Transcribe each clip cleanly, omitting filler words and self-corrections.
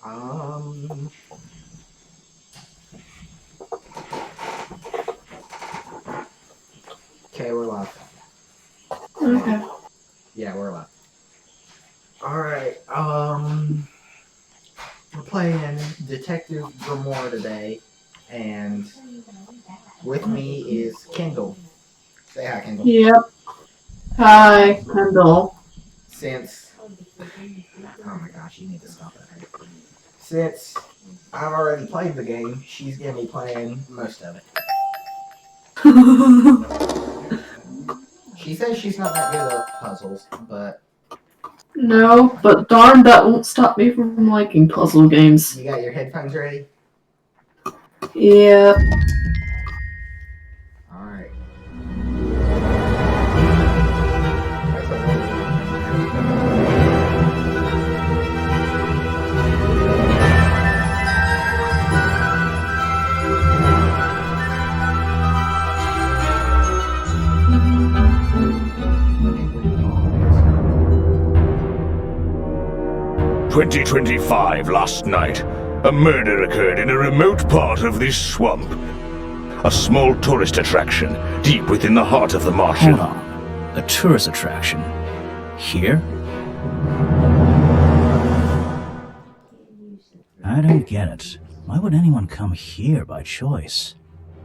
Um. Okay, we're live. Okay. Yeah, we're live. All right. We're playing Detective Grimoire today, and with me is Kendall. Say hi, Kendall. Yep. Hi, Kendall. Since oh my gosh, you need to stop that. Since I've already played the game, she's gonna be playing most of it. She says she's not that good at puzzles, but No, but darn, that won't stop me from liking puzzle games. you got your headphones ready? Yep. All right. 2025 last night, a murder occurred in a remote part of this swamp. A small tourist attraction deep within the heart of the marsh. Hold on. A tourist attraction? Here? I don't get it. Why would anyone come here by choice?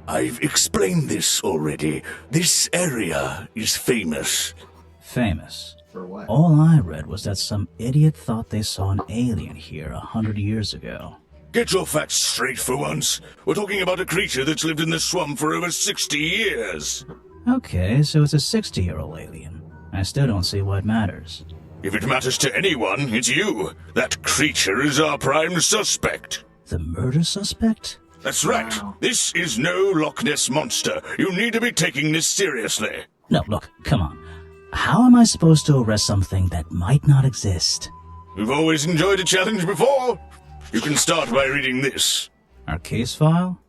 I've explained this already. This area is famous. Famous. For what? All I read was that some idiot thought they saw an alien here 100 years ago. Get your facts straight for once. We're talking about a creature that's lived in the swamp for over 60 years. Okay, so it's a 60-year-old alien. I still don't see why it matters. If it matters to anyone, it's you. That creature is our prime suspect. The murder suspect? That's right. Wow. This is no Loch Ness monster. You need to be taking this seriously. No, look, come on. How am I supposed to arrest something that might not exist? We've always enjoyed a challenge before. You can start by reading this. Our case file?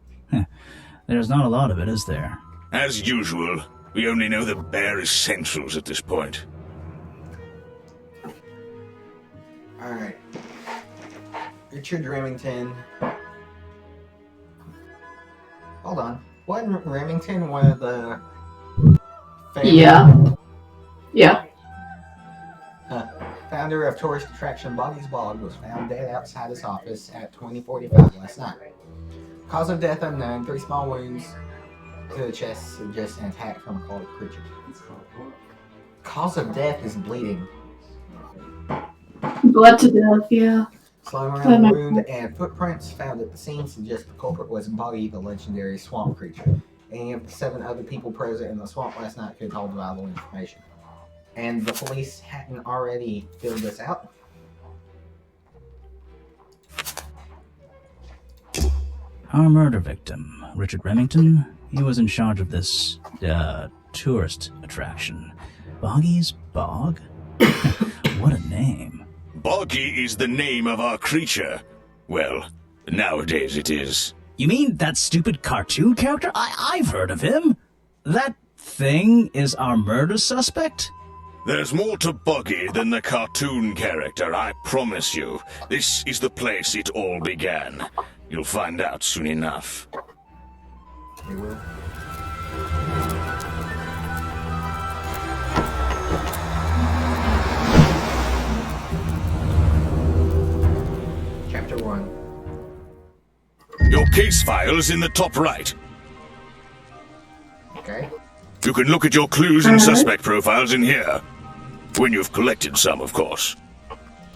There's not a lot of it, is there? As usual, we only know the bare essentials at this point. All right. Richard Remington. Hold on. Wasn't Remington one of the Yeah. Yeah. founder of tourist attraction Boggy's Bog was found dead outside his office at 20:45 last night. Cause of death unknown. 3 small wounds to the chest suggest an attack from a cold creature. Cause of death is bleeding. Blood to death, yeah. Slowing around the wound and footprints found at the scene suggest the culprit was Boggy, the legendary swamp creature. Any of the 7 other people present in the swamp last night could hold vital information. And the police hadn't already filled this out. Our murder victim, Richard Remington, he was in charge of this, tourist attraction. Boggy's Bog? What a name. Boggy is the name of our creature. Well, nowadays it is. You mean that stupid cartoon character? I've heard of him. That thing is our murder suspect? There's more to Boggy than the cartoon character, I promise you. This is the place it all began. You'll find out soon enough. We will. Chapter 1. Your case file's in the top right. Okay. You can look at your clues and suspect profiles in here. When you've collected some, of course.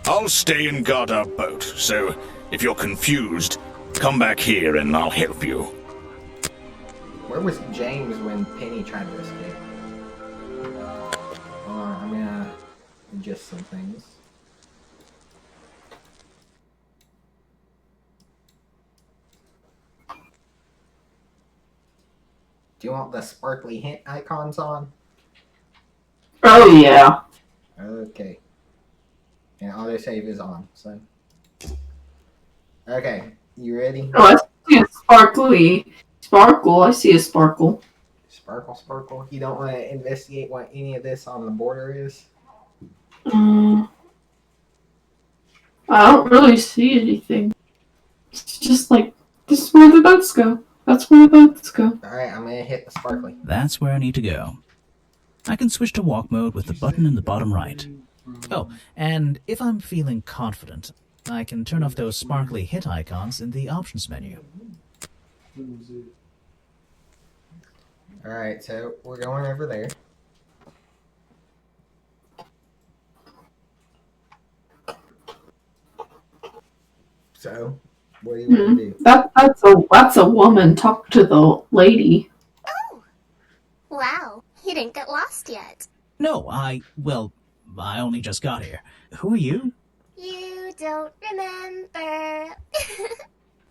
I'll stay and guard our boat, so if you're confused, come back here and I'll help you. Where was James when Penny tried to escape? Hold on, I'm gonna adjust some things. Do you want the sparkly hint icons on? Oh, yeah. Okay. And autosave is on, so. Okay, you ready? Oh, I see a sparkly sparkle. I see a sparkle. Sparkle, sparkle. You don't want to investigate what any of this on the border is? I don't really see anything. It's just like, this is where the boats go. That's where the boats go. Alright, I'm gonna hit the sparkly. That's where I need to go. I can switch to walk mode with the button in the bottom right. Oh, and if I'm feeling confident, I can turn off those sparkly hit icons in the options menu. Alright, so we're going over there. So, what do you want to do? That's a woman. Talk to the lady. Oh, wow. You didn't get lost yet. No, I only just got here. Who are you? You don't remember.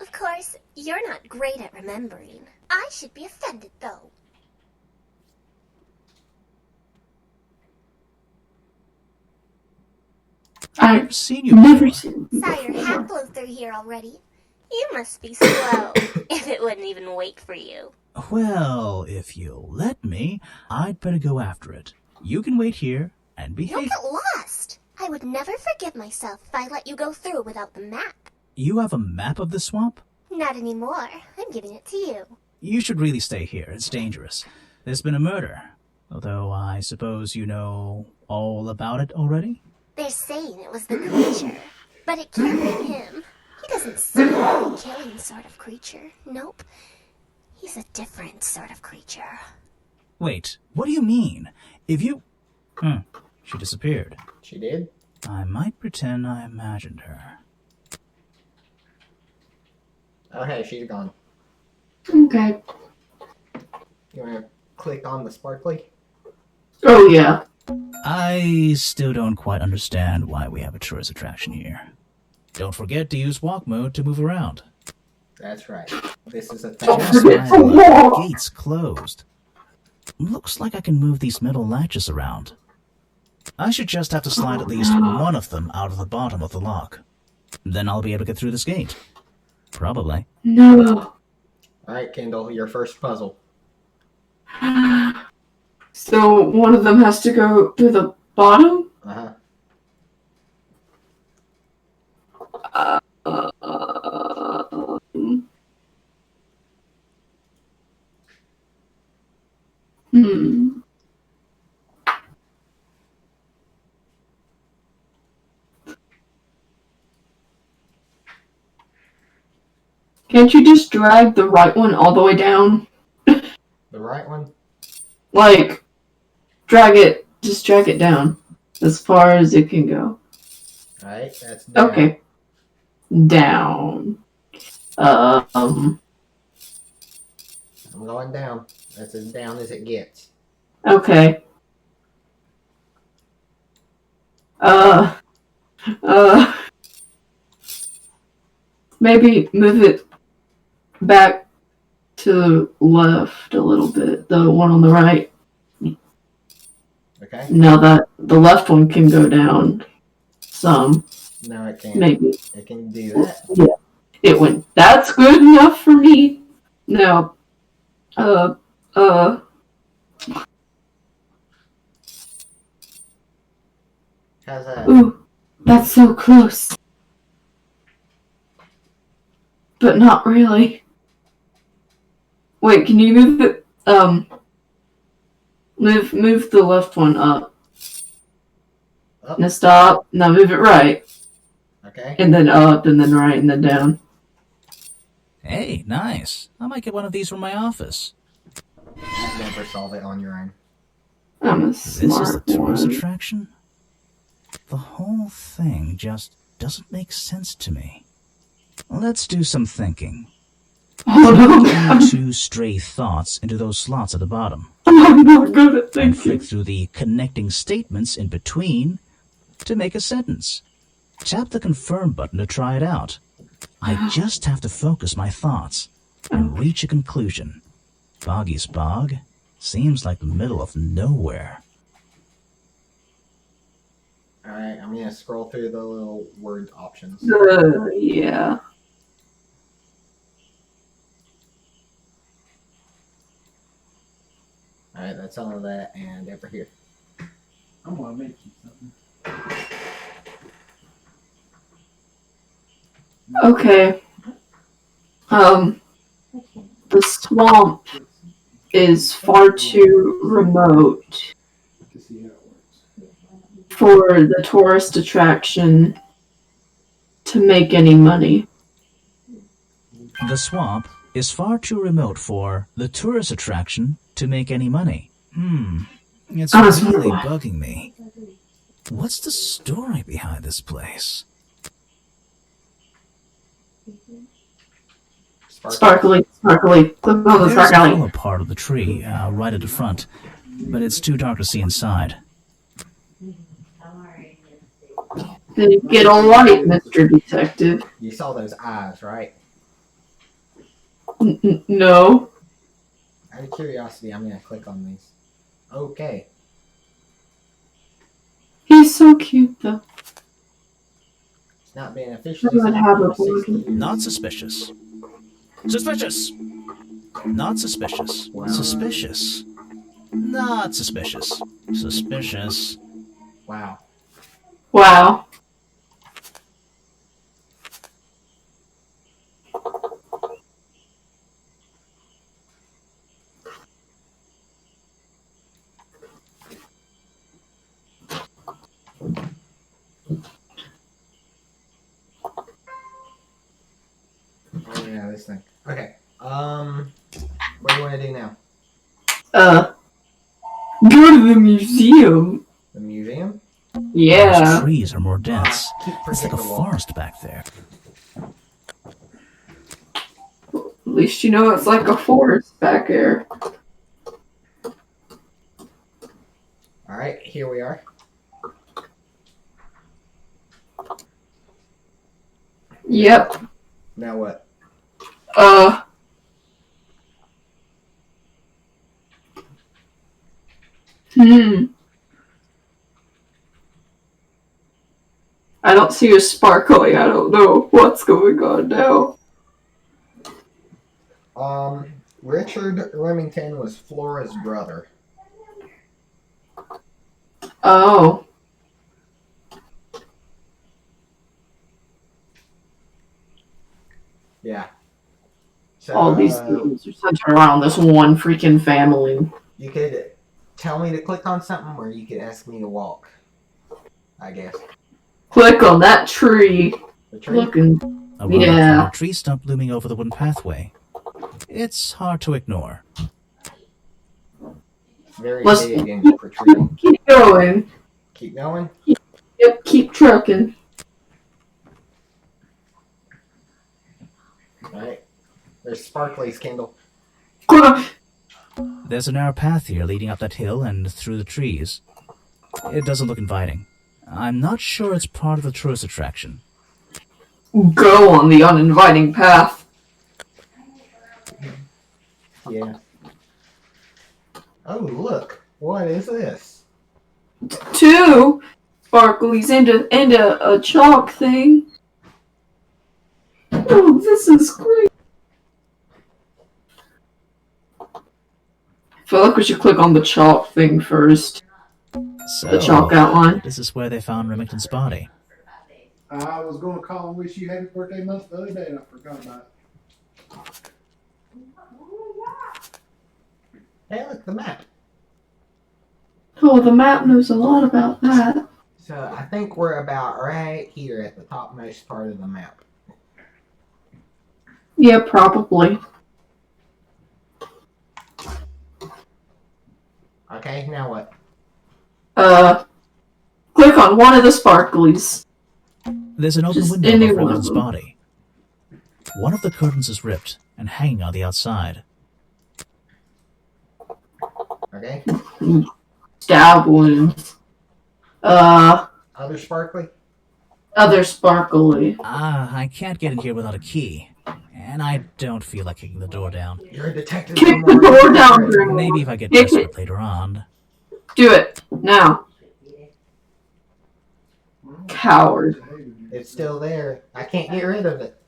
Of course, you're not great at remembering. I should be offended, though. I've seen you Never before. seen you Saw your before. hat blow through here already. You must be slow, if it wouldn't even wait for you. Well, if you'll let me, I'd better go after it. You can wait here and You'll behave. get lost. I would never forgive myself if I let you go through without the map. You have a map of the swamp? Not anymore. I'm giving it to you. You should really stay here. It's dangerous. There's been a murder. Although I suppose you know all about it already? They're saying it was the creature, but it can't be him. He doesn't seem like a killing sort of creature. Nope. He's a different sort of creature. Wait, what do you mean? If you... she disappeared. She did? I might pretend I imagined her. Oh, hey, she's gone. Okay. You want to click on the sparkly? Oh, yeah. I still don't quite understand why we have a tourist attraction here. Don't forget to use walk mode to move around. That's right. This is a Don't thing. forget to Finally, the walk. gate's closed. Looks like I can move these metal latches around. I should just have to slide at least one of them out of the bottom of the lock. Then I'll be able to get through this gate. Probably. No. Alright, Kendall, your first puzzle. So one of them has to go to the bottom? Uh-huh. Hmm. Can't you just drag the right one all the way down? The right one? Like, just drag it down as far as it can go. Alright, that's down. Okay. Down. I'm going down. That's as down as it gets. Okay. Maybe move it back to the left a little bit, the one on the right. Okay? Now that the left one can go down some, No, it can't. maybe. It can do that. Yeah. It went, that's good enough for me. No. How's that? Ooh, that's so close. But not really. Wait, can you move it, move the left one up. Up. Now stop. Now move it right. Okay? And then up, and then right, and then down. Hey, nice. I might get one of these from my office. Never solve it on your own. I'm a This is the smart tourist one. attraction? The whole thing just doesn't make sense to me. Let's do some thinking. Oh no, Put 2 stray thoughts into those slots at the bottom, I'm not good at and thinking. flick through the connecting statements in between to make a sentence. Tap the confirm button to try it out. I just have to focus my thoughts and reach a conclusion. Boggy's Bog seems like the middle of nowhere. Alright, I'm gonna scroll through the little word options. Yeah. Alright, that's all of that, and over here. I'm gonna make you something. Okay. The swamp is far too remote for the tourist attraction to make any money. The swamp is far too remote for the tourist attraction to make any money. It's really bugging me. What's the story behind this place? Sparkly. Click on the There's a sparkly. hollow part of the tree right at the front, but it's too dark to see inside. Then get a light, Mr. Detective. You saw those eyes, right? No. Out of curiosity, I'm gonna click on these. Okay. He's so cute, though. It's not being officially Doesn't signed have for a 60 border. years. Not suspicious. Suspicious! Not suspicious. Wow. Suspicious. Not suspicious. Suspicious. Wow. Wow. Oh yeah, this thing. Okay. What do you want to do now? Go to the museum. The museum? Those Yeah. trees are more dense. Keep It's like a forgetting the wall. forest back there. At least you know it's like a forest back there. All right, here we are. Yep. Now what? I don't see a sparkly. I don't know what's going on now. Richard Remington was Flora's brother. Oh. Yeah. So, All these things are centered around this one freaking family. you could tell me to click on something, or you could ask me to walk. I guess. Click on that tree. The tree? Looking. A relic Yeah. from a tree stump looming over the wooden pathway. It's hard to ignore. Very Let's big and protruding. keep going. Keep going. Yep, keep trucking. Alright. There's Sparkly's Kindle. There's a narrow path here leading up that hill and through the trees. It doesn't look inviting. I'm not sure it's part of the tourist attraction. Go on the uninviting path. Yeah. Oh, look. What is this? Two sparklies and a chalk thing. Oh, this is great. I feel like we should click on the chalk thing first. So, The chalk outline. this is where they found Remington's body. I was going to call and wish you happy birthday month the other day, and I forgot about it. Hey, look, the map. Oh, the map knows a lot about that. So, I think we're about right here at the topmost part of the map. Yeah, probably. Okay, now what? Click on one of the sparklies. There's an open Just window any above one of Remington's them. body. One of the curtains is ripped and hanging on the outside. Okay. Stab wounds. Other Sparkly? Other sparkly. I can't get in here without a key. And I don't feel like kicking the door down. You're a detective. Kick the Grimoire. door down, Grimoire. Maybe if I get Kick desperate later on. Do it. Now. Coward. It's still there. I can't get rid of it.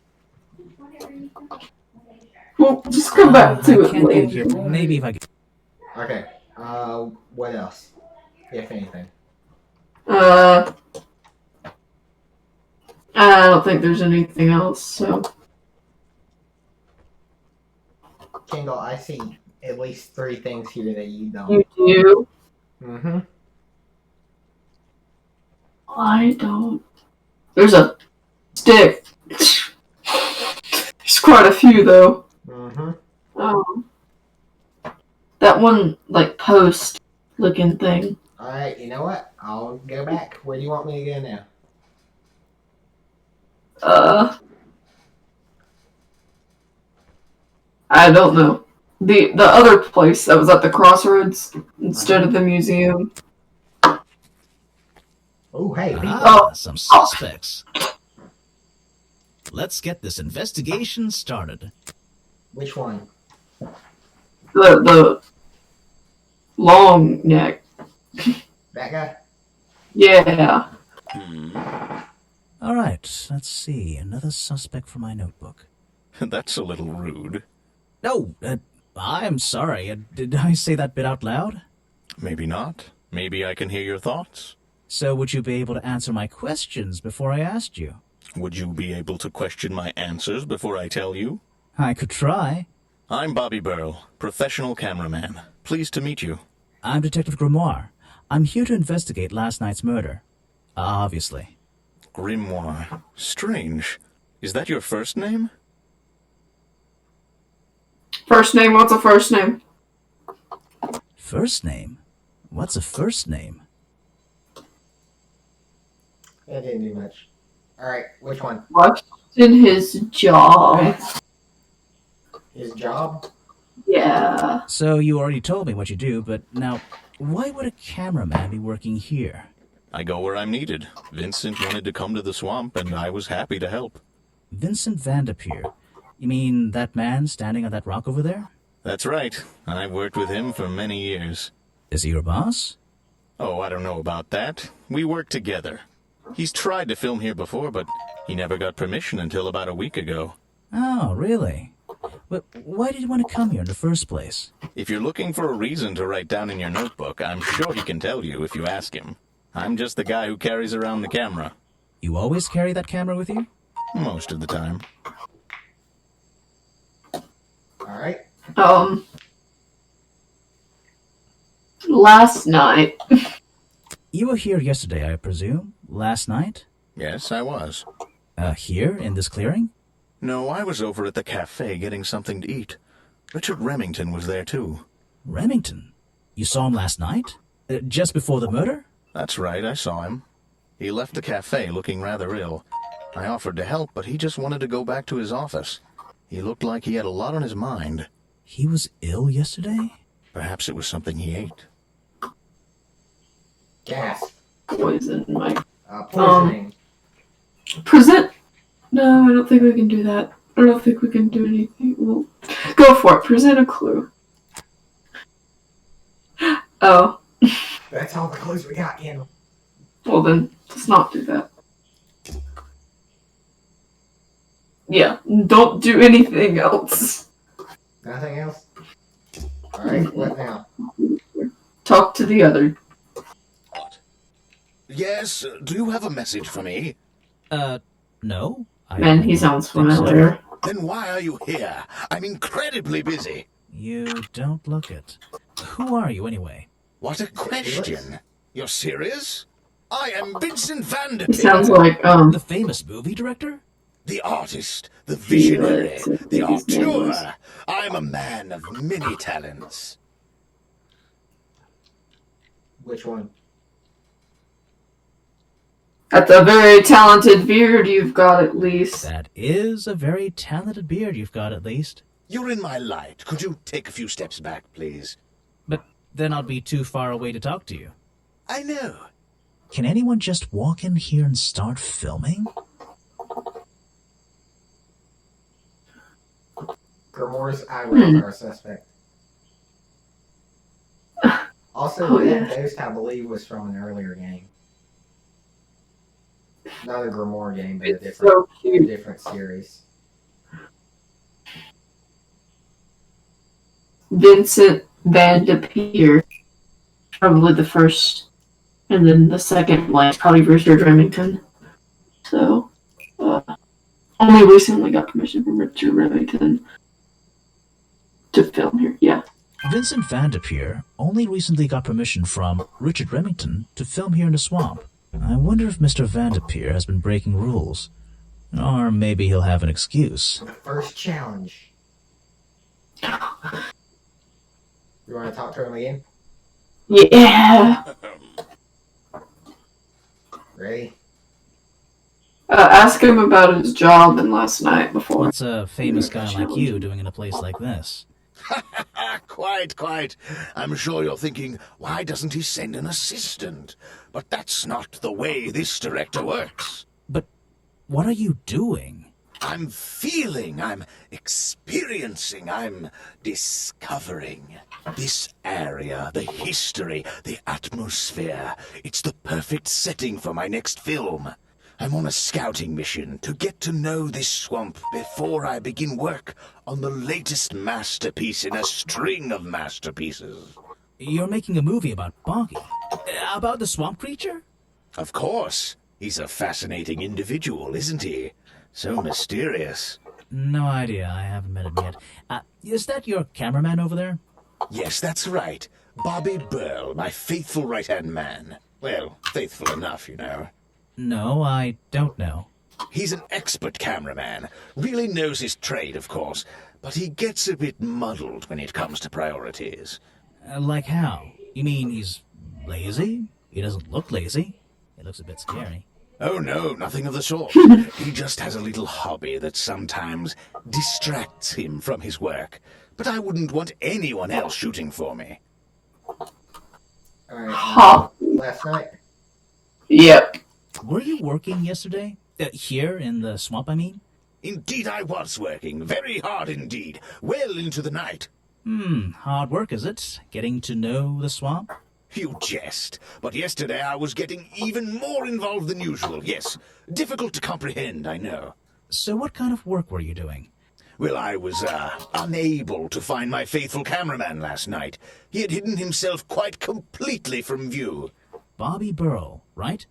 Well, just come back to I it can't get in later. here. Maybe if I get... Okay. What else? If anything. I don't think there's anything else, so. Kendall, I see at least 3 things here that you don't. You do? Mm-hmm. I don't. There's a stick. There's quite a few, though. Mm-hmm. That one, like, post-looking thing. Alright, you know what? I'll go back. Where do you want me to go now? I don't know. The other place that was at the crossroads instead of the museum. Oh, hey, people. Ah, some suspects. Let's get this investigation started. Which one? The long neck. That guy? Yeah. All right, let's see. Another suspect for my notebook. That's a little rude. No, I'm sorry. Did I say that bit out loud? Maybe not. Maybe I can hear your thoughts. So would you be able to answer my questions before I asked you? Would you be able to question my answers before I tell you? I could try. I'm Bobby Burl, professional cameraman. Pleased to meet you. I'm Detective Grimoire. I'm here to investigate last night's murder. Obviously. Grimoire. Strange. Is that your first name? First name, what's a first name? First name? What's a first name? That didn't do much. Alright, which one? What's in his job? His job? Yeah. So you already told me what you do, but now, why would a cameraman be working here? I go where I'm needed. Vincent wanted to come to the swamp, and I was happy to help. Vincent Vanderpeer. You mean that man standing on that rock over there? That's right. I've worked with him for many years. Is he your boss? Oh, I don't know about that. We work together. He's tried to film here before, but he never got permission until about a week ago. Oh, really? But why did you want to come here in the first place? If you're looking for a reason to write down in your notebook, I'm sure he can tell you if you ask him. I'm just the guy who carries around the camera. You always carry that camera with you? Most of the time. Alright. Last night. You were here yesterday, I presume? Last night? Yes, I was. Here, in this clearing? No, I was over at the cafe getting something to eat. Richard Remington was there too. Remington? You saw him last night? Just before the murder? That's right, I saw him. He left the cafe looking rather ill. I offered to help, but he just wanted to go back to his office. He looked like he had a lot on his mind. He was ill yesterday? Perhaps it was something he ate. Gas. Poison, Mike. Poisoning. Present. No, I don't think we can do that. I don't think we can do anything. Well, go for it. Present a clue. Oh. That's all the clues we got, Kendall. Well then, let's not do that. Yeah, don't do anything else. Nothing else? Alright, what now? Talk to the other. What? Yes, do you have a message for me? No. Man, he sounds familiar. Then why are you here? I'm incredibly busy. You don't look it. Who are you, anyway? What a question. You're serious? I am Vincent He Vanderpeer. sounds like, The famous movie director? The artist, the visionary, Felix, the his name was. auteur. I'm a man of many talents. Which one? That's a very talented beard you've got, at least. That is a very talented beard you've got, at least. You're in my light. Could you take a few steps back, please? But then I'll be too far away to talk to you. I know. Can anyone just walk in here and start filming? Grimoire's eyebrows are a suspect. Also, Oh, that yeah. ghost, I believe, was from an earlier game. Not a Grimoire game, but a It's so cute. different series. Vincent Vanderpeer. Probably the first. And then the second one is probably Richard Remington. So, only recently got permission from Richard Remington to film here. Yeah. Vincent Van de Peer only recently got permission from Richard Remington to film here in the swamp. I wonder if Mr. Van de Peer has been breaking rules. Or maybe he'll have an excuse. The first challenge. You want to talk to him again? Yeah. Ready? Ask him about his job and last night before. What's a famous guy like you doing in a place like this? Quite. I'm sure you're thinking, why doesn't he send an assistant? But that's not the way this director works. But what are you doing? I'm feeling, I'm experiencing, I'm discovering. This area, the history, the atmosphere, it's the perfect setting for my next film. I'm on a scouting mission to get to know this swamp before I begin work on the latest masterpiece in a string of masterpieces. You're making a movie about Boggy? About the swamp creature? Of course. He's a fascinating individual, isn't he? So mysterious. No idea. I haven't met him yet. Is that your cameraman over there? Yes, that's right. Bobby Burl, my faithful right-hand man. Well, faithful enough, you know. No, I don't know. He's an expert cameraman. Really knows his trade, of course. But he gets a bit muddled when it comes to priorities. Like how? You mean he's lazy? He doesn't look lazy. He looks a bit scary. Oh no, nothing of the sort. He just has a little hobby that sometimes distracts him from his work. But I wouldn't want anyone else shooting for me. Alright. Huh. Last night? Yep. Were you working yesterday? Here in the swamp, I mean? Indeed I was working, very hard indeed, well into the night. Hard work, is it? Getting to know the swamp? You jest, but yesterday I was getting even more involved than usual, yes. Difficult to comprehend, I know. So what kind of work were you doing? Well, I was, unable to find my faithful cameraman last night. He had hidden himself quite completely from view. Bobby Burl, right?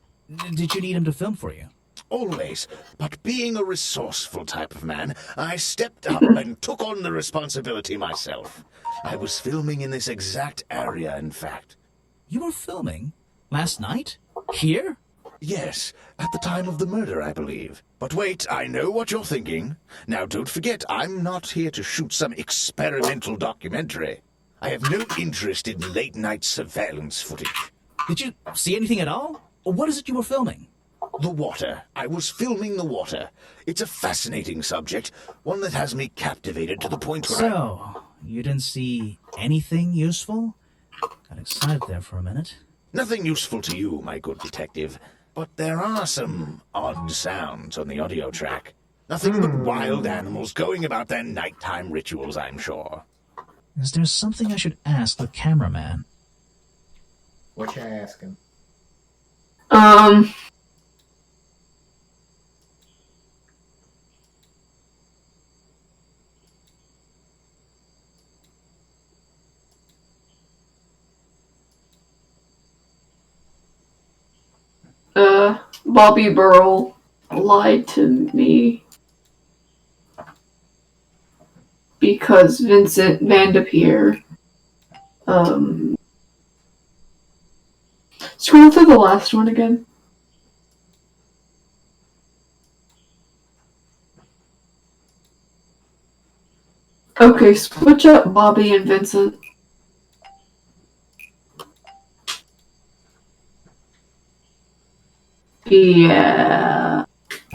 Did you need him to film for you? Always, but being a resourceful type of man, I stepped up and took on the responsibility myself. I was filming in this exact area, in fact. You were filming? Last night? Here? Yes, at the time of the murder, I believe. But wait, I know what you're thinking. Now, don't forget, I'm not here to shoot some experimental documentary. I have no interest in late-night surveillance footage. Did you see anything at all? What is it you were filming? The water. I was filming the water. It's a fascinating subject, one that has me captivated to the point where So, you didn't see anything useful? Got excited there for a minute. Nothing useful to you, my good detective. But there are some odd sounds on the audio track. Nothing but wild animals going about their nighttime rituals, I'm sure. Is there something I should ask the cameraman? What you asking? Bobby Burl lied to me because Vincent Van de Peer, scroll through the last one again. Okay, switch up Bobby and Vincent. Yeah.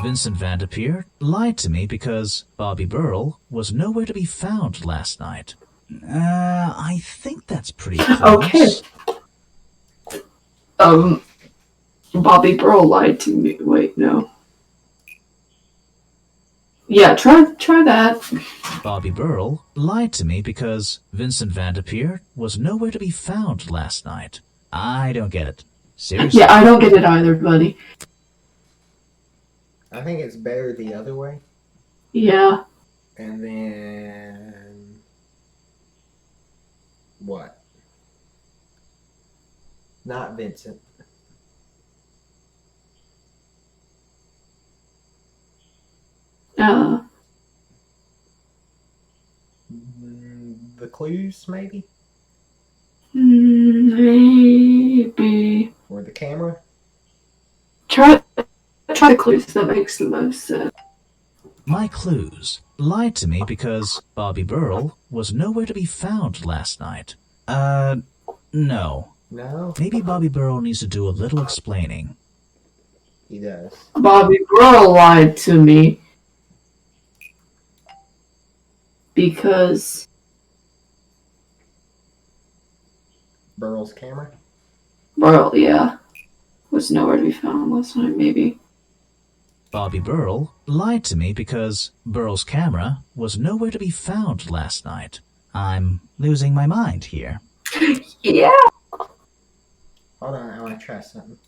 Vincent Van de Peer lied to me because Bobby Burl was nowhere to be found last night. I think that's pretty close. Okay. Bobby Burl lied to me. Wait, no. Yeah, try that. Bobby Burl lied to me because Vincent Van de Peer was nowhere to be found last night. I don't get it. Seriously? Yeah, I don't get it either, buddy. I think it's better the other way. Yeah. And then... What? Not Vincent. The clues, maybe? Maybe. Or the camera? Try the clues. That makes the most sense. My clues lied to me because Bobby Burrell was nowhere to be found last night. No. No? Maybe Bobby Burrell needs to do a little explaining. He does. Bobby Burrell lied to me because Burrell's camera? Burrell, yeah, was nowhere to be found last night. Maybe. Bobby Burrell lied to me because Burrell's camera was nowhere to be found last night. I'm losing my mind here. Yeah. Hold on, I want to try something.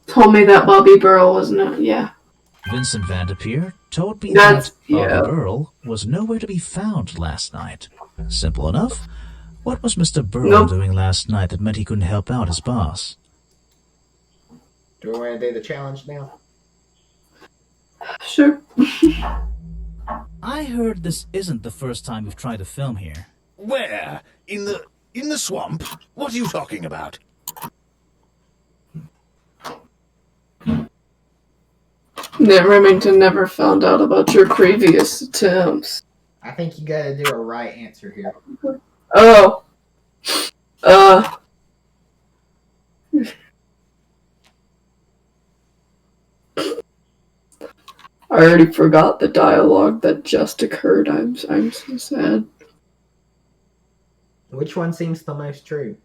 Told me that Bobby Burrell was not. Yeah. Vincent Vanderpeer told me That's- that Bobby yeah. Burrell was nowhere to be found last night. Simple enough. What was Mr. Burrell Nope. doing last night that meant he couldn't help out his boss? Do we want to do the challenge now? Sure. I heard this isn't the first time you've tried to film here. Where? In the swamp? What are you talking about? That Remington never found out about your previous attempts. I think you gotta do a right answer here. Oh. I already forgot the dialogue that just occurred. I'm so sad. Which one seems the most true?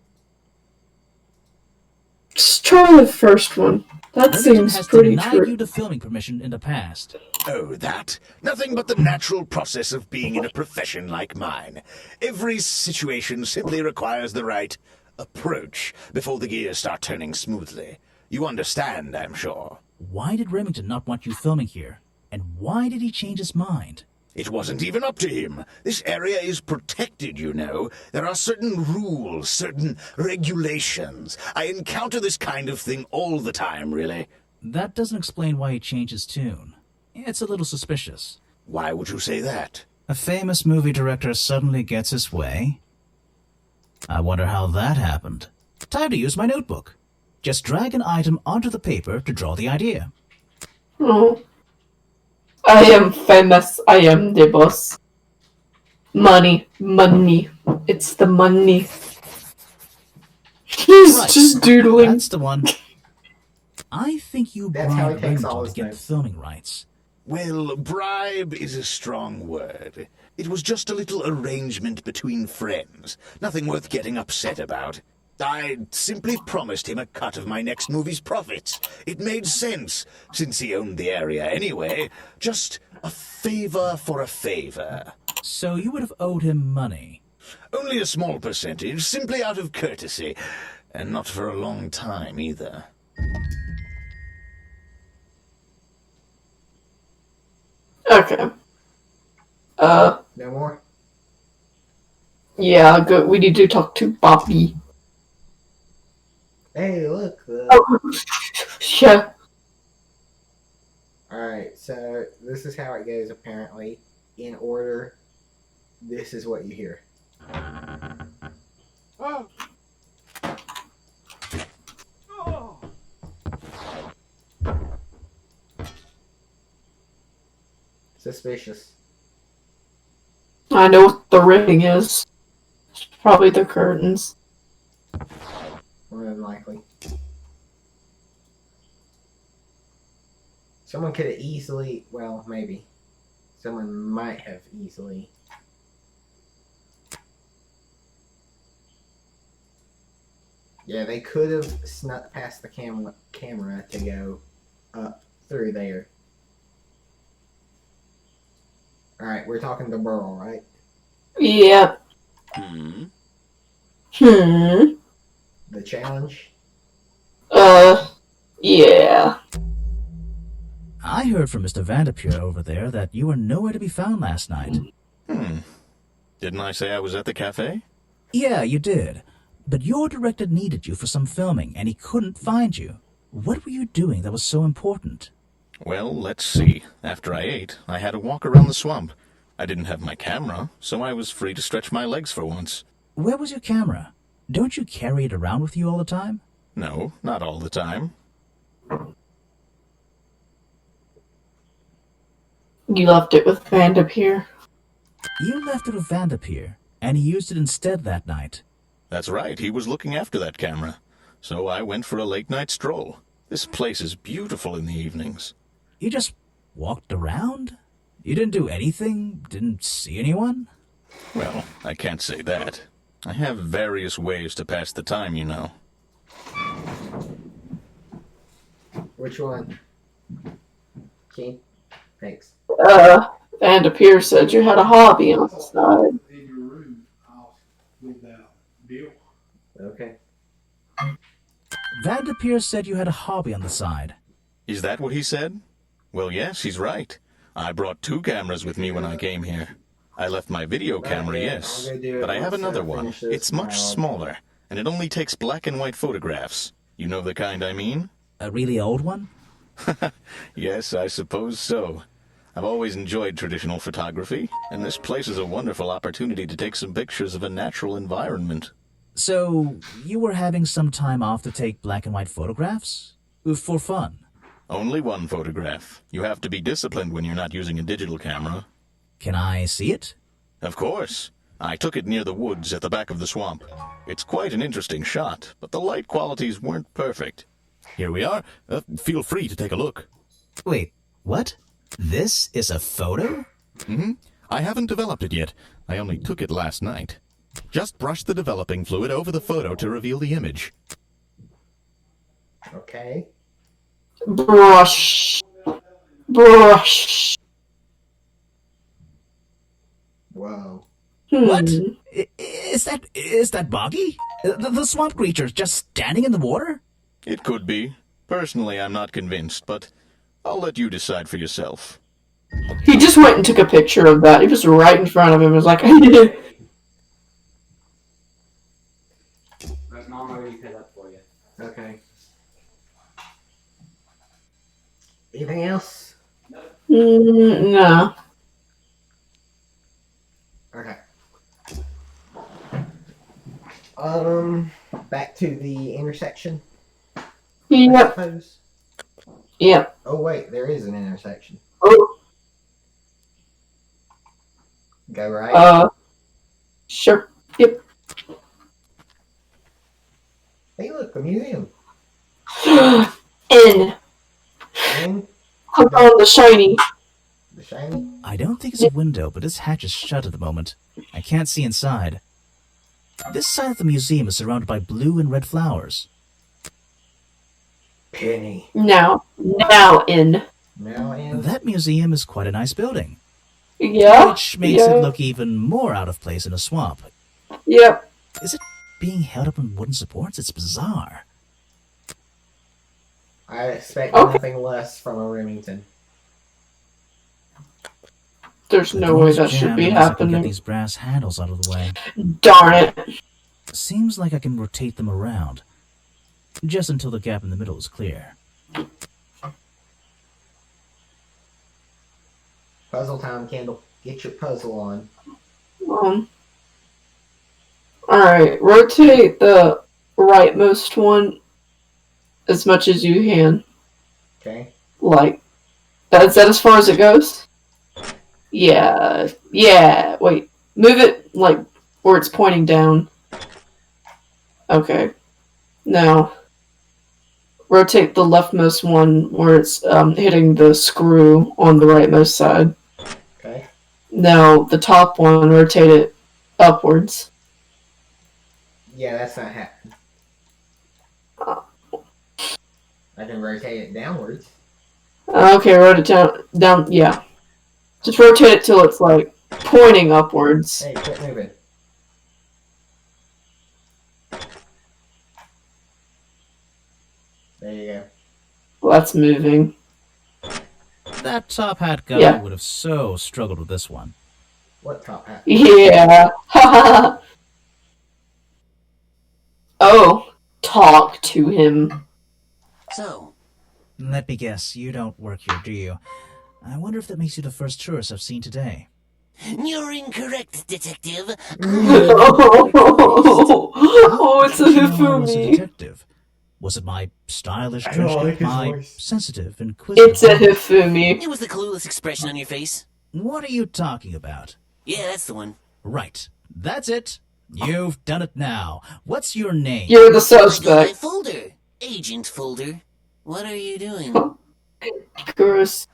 Just try the first one. That Remington seems has pretty denied true. you the filming permission in the past. Oh, that? Nothing but the natural process of being in a profession like mine. Every situation simply requires the right approach before the gears start turning smoothly. You understand, I'm sure. Why did Remington not want you filming here? And why did he change his mind? It wasn't even up to him. This area is protected, you know. There are certain rules, certain regulations. I encounter this kind of thing all the time, really. That doesn't explain why he changed his tune. It's a little suspicious. Why would you say that? A famous movie director suddenly gets his way? I wonder how that happened. Time to use my notebook. Just drag an item onto the paper to draw the idea. Oh. I am famous. I am the boss. Money. Money. It's the money. He's Right. just doodling. That's the one. I think you That's how he bribed takes all Remington to his get the notes. filming rights. Well, bribe is a strong word. It was just a little arrangement between friends. Nothing worth getting upset about. I simply promised him a cut of my next movie's profits. It made sense, since he owned the area anyway. Just a favor for a favor. So you would have owed him money. Only a small percentage, simply out of courtesy. And not for a long time, either. Okay. No more? Yeah, good. We need to talk to Bobby. Hey, look. Yeah. Alright, so this is how it goes apparently. In order, this is what you hear. Suspicious. I know what the ring is. It's probably the curtains. More than likely. Someone could have easily, well, maybe. Someone might have easily. Yeah, they could have snuck past the camera to go up through there. Alright, we're talking to Burl, right? Yeah. Hmm? The challenge? Yeah. I heard from Mr. Vanderpure over there that you were nowhere to be found last night. Didn't I say I was at the cafe? Yeah, you did. But your director needed you for some filming, and he couldn't find you. What were you doing that was so important? Well, let's see. After I ate, I had a walk around the swamp. I didn't have my camera, so I was free to stretch my legs for once. Where was your camera? Don't you carry it around with you all the time? No, not all the time. You left it with Vanderpeer. You left it with Vanderpeer, and he used it instead that night. That's right, he was looking after that camera. So I went for a late-night stroll. This place is beautiful in the evenings. You just walked around? You didn't do anything? Didn't see anyone? Well, I can't say that. I have various ways to pass the time, you know. Which one? King? Thanks. Vanderpeer said you had a hobby on the side. In your room, I'll leave that deal. Okay. Vanderpeer said you had a hobby on the side. Is that what he said? Well, yes, he's right. I brought 2 cameras with me when I came here. I left my video camera, yes, but I have another one. It's much smaller, and it only takes black and white photographs. You know the kind I mean? A really old one? Yes, I suppose so. I've always enjoyed traditional photography, and this place is a wonderful opportunity to take some pictures of a natural environment. So, you were having some time off to take black and white photographs? For fun? Only one photograph. You have to be disciplined when you're not using a digital camera. Can I see it? Of course. I took it near the woods at the back of the swamp. It's quite an interesting shot, but the light qualities weren't perfect. Here we are. Feel free to take a look. Wait, what? This is a photo? I haven't developed it yet. I only took it last night. Just brush the developing fluid over the photo to reveal the image. Okay. Brush. Brush. Whoa. What? Is that Boggy? The swamp creature just standing in the water? It could be. Personally, I'm not convinced, but I'll let you decide for yourself. He just went and took a picture of that. He was right in front of him. It was like, But Mom already put up for you. Okay. Anything else? no. Okay. Back to the intersection. I Yep. suppose. Yep. Oh wait, there is an intersection. Oh. Go right. Sure. Yep. Hey, look, the museum. N. And Click on the shiny. the shiny. I don't think it's a window, but this hatch is shut at the moment. I can't see inside. This side of the museum is surrounded by blue and red flowers. Penny. Now N. Now in. That museum is quite a nice building, Yeah. which makes it look even more out of place in a swamp. Yep. Is it being held up on wooden supports? It's bizarre. I expect Okay. nothing less from a Remington. There's The no way door's that should jammed be unless I can get happening. these brass handles out of the way. Darn it. Seems like I can rotate them around, just until the gap in the middle is clear. Puzzle time, Kendall. Get your puzzle on. Alright, rotate the rightmost one as much as you can. Okay. Like, is that as far as it goes? Yeah. Yeah. Wait. Move it, like, where it's pointing down. Okay. Now, rotate the leftmost one where it's hitting the screw on the rightmost side. Okay. Now, the top one, rotate it upwards. Yeah, that's not happening. I can rotate it downwards. Okay, rotate it down, yeah. Just rotate it till it's, like, pointing upwards. Hey, quit moving. There you go. Well, that's moving. That top hat guy Yeah. would have so struggled with this one. What top hat? Yeah. Oh, talk to him. So, Let me guess, you don't work here, do you? I wonder if that makes you the first tourist I've seen today. you're incorrect, detective. Oh, it's a How did you know I was a Hifumi. detective? Was it my stylish I trench don't coat, like his my voice. sensitive, inquisitive? It's a Hifumi. It was the clueless expression on your face. What are you talking about? Yeah, that's the one. Right, that's it. You've done it now. What's your name? You're the I got my suspect. folder. Agent folder. What are you doing? Gross.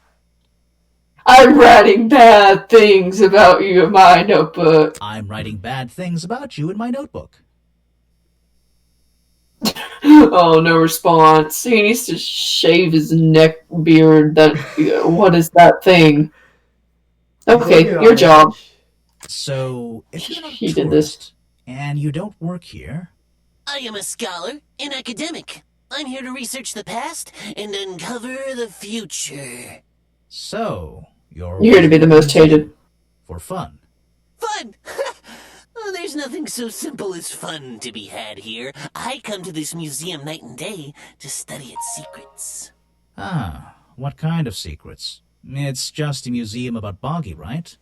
I'm writing bad things about you in my notebook. I'm writing bad things about you in my notebook. Oh, no response. He needs to shave his neck beard. What is that thing? Okay, He's your on job. edge. So, if you're not a He did this. tourist, and you don't work here, I am a scholar, an academic. I'm here to research the past and uncover the future. so you're You're here to be the most hated. for fun. Fun! Oh, there's nothing so simple as fun to be had here. I come to this museum night and day to study its secrets. Ah, what kind of secrets? It's just a museum about Boggy, right?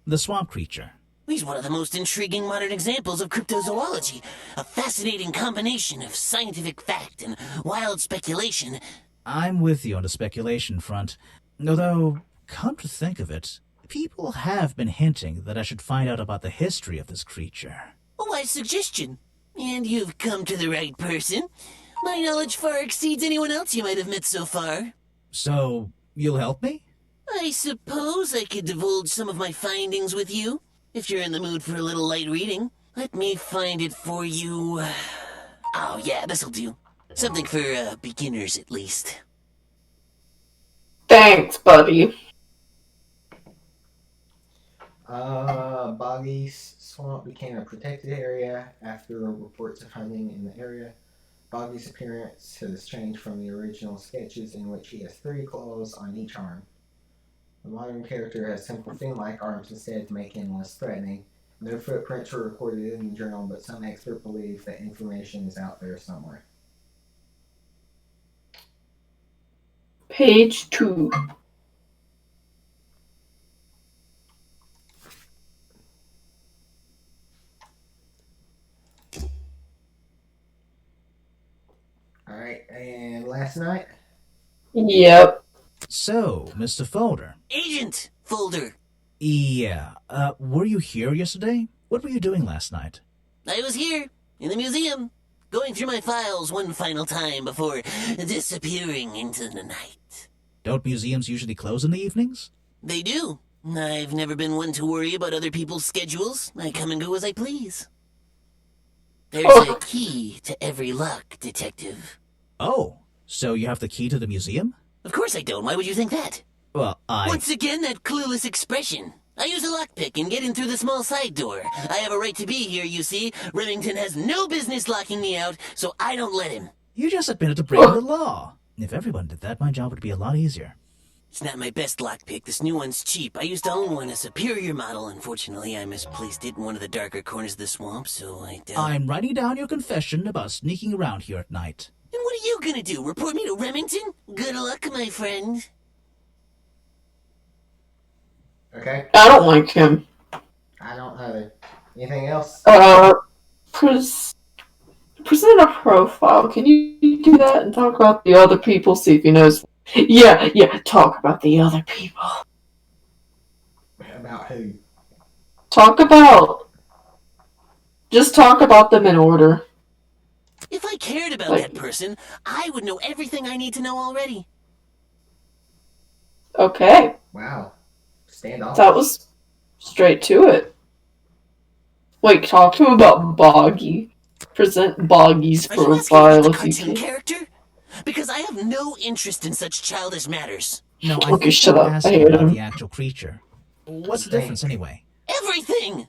The swamp creature. He's one of the most intriguing modern examples of cryptozoology, a fascinating combination of scientific fact and wild speculation. I'm with you on the speculation front. Although, come to think of it, people have been hinting that I should find out about the history of this creature. A wise suggestion. And you've come to the right person. My knowledge far exceeds anyone else you might have met so far. So, you'll help me? I suppose I could divulge some of my findings with you, if you're in the mood for a little light reading. Let me find it for you. Oh yeah, this'll do. Something for beginners at least. Thanks, buddy. Boggy's swamp became a protected area after reports of hunting in the area. Boggy's appearance has changed from the original sketches in which he has 3 claws on each arm. The modern character has simple fin-like arms instead to make him less threatening. No footprints were recorded in the journal, but some experts believe that information is out there somewhere. Page 2. Alright, and last night? Yep. So, Mr. Folder. Agent folder. Yeah, were you here yesterday? What were you doing last night? I was here, in the museum, going through my files one final time before disappearing into the night. Don't museums usually close in the evenings? They do. I've never been one to worry about other people's schedules. I come and go as I please. There's a key to every lock, detective. Oh, so you have the key to the museum? Of course I don't. Why would you think that? Well, Once again, that clueless expression. I use a lockpick and get in through the small side door. I have a right to be here, you see. Remington has no business locking me out, so I don't let him. You just admitted to breaking the law. If everyone did that, my job would be a lot easier. It's not my best lockpick. This new one's cheap. I used to own one, a superior model. Unfortunately, I misplaced it in one of the darker corners of the swamp, so I doubt... I'm writing down your confession about sneaking around here at night. And what are you gonna do? Report me to Remington? Good luck, my friend. Okay, I don't like him. I don't either. Anything else? Present a profile. Can you do that and talk about the other people? See if he knows. Yeah, talk about the other people. About who? Just talk about them in order. If I cared about Like- that person, I would know everything I need to know already. Okay, Wow. Stand off. that was straight to it. Wait, talk to him about Boggy. Present Boggy's Are you asking profile about the if you cartoon can. character? Because I have no interest in such childish matters. No, I Okay, think shut you're up. I asking hate about him. the actual creature. What's the difference anyway? Everything!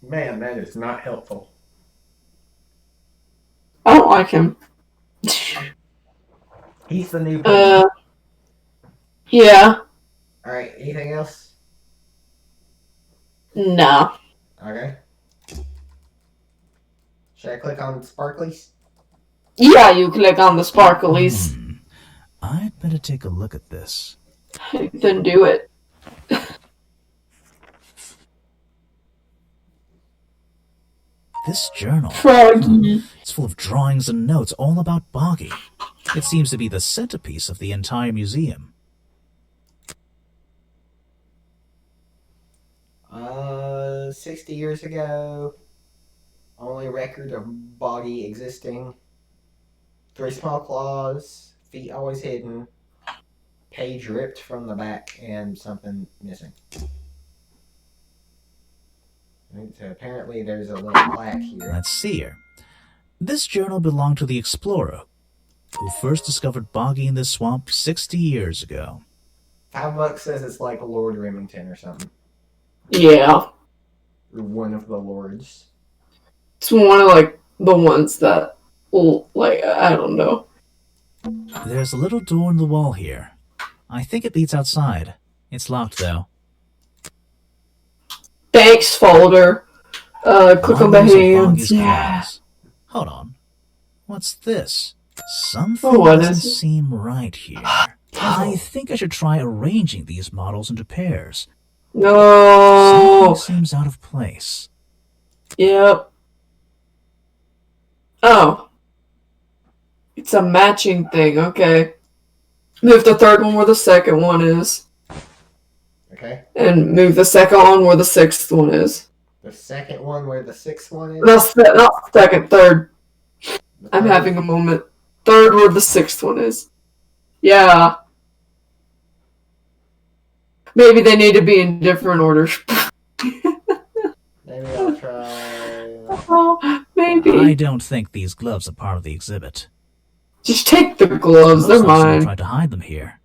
Man, that is not helpful. I don't like him. He's the new Uh, Yeah. Alright, anything else? No. Okay. Should I click on sparklies? Yeah, you click on the sparklies. I'd better take a look at this. Then do it. This journal. Froggy. It's full of drawings and notes all about Boggy. It seems to be the centerpiece of the entire museum. 60 years ago, only record of Boggy existing. 3 small claws, feet always hidden, page ripped from the back, and something missing. So apparently there's a little plaque here. Let's see here. This journal belonged to the explorer who first discovered Boggy in this swamp 60 years ago. $5 says it's like Lord Remington or something. Yeah. Or one of the lords. It's one of, like, the ones that, well, like, I don't know. There's a little door in the wall here. I think it leads outside. It's locked, though. Thanks, folder. Click on the Wonders of hands. Boggy's Yeah. claws. Hold on. What's this? Something What doesn't is it? seem right here. I think I should try arranging these models into pairs. No. Something seems out of place. Yep. Oh. It's a matching thing, okay. Move the third one where the second one is. Okay. And move the second one where the sixth one is. The second one where the 6th one is. Not second, third. The I'm third- having a moment. Third where the sixth one is. Yeah. Maybe they need to be in different orders. Maybe I'll try. Oh, maybe. I don't think these gloves are part of the exhibit. Just take the gloves, they're Looks like someone mine. tried to hide them here.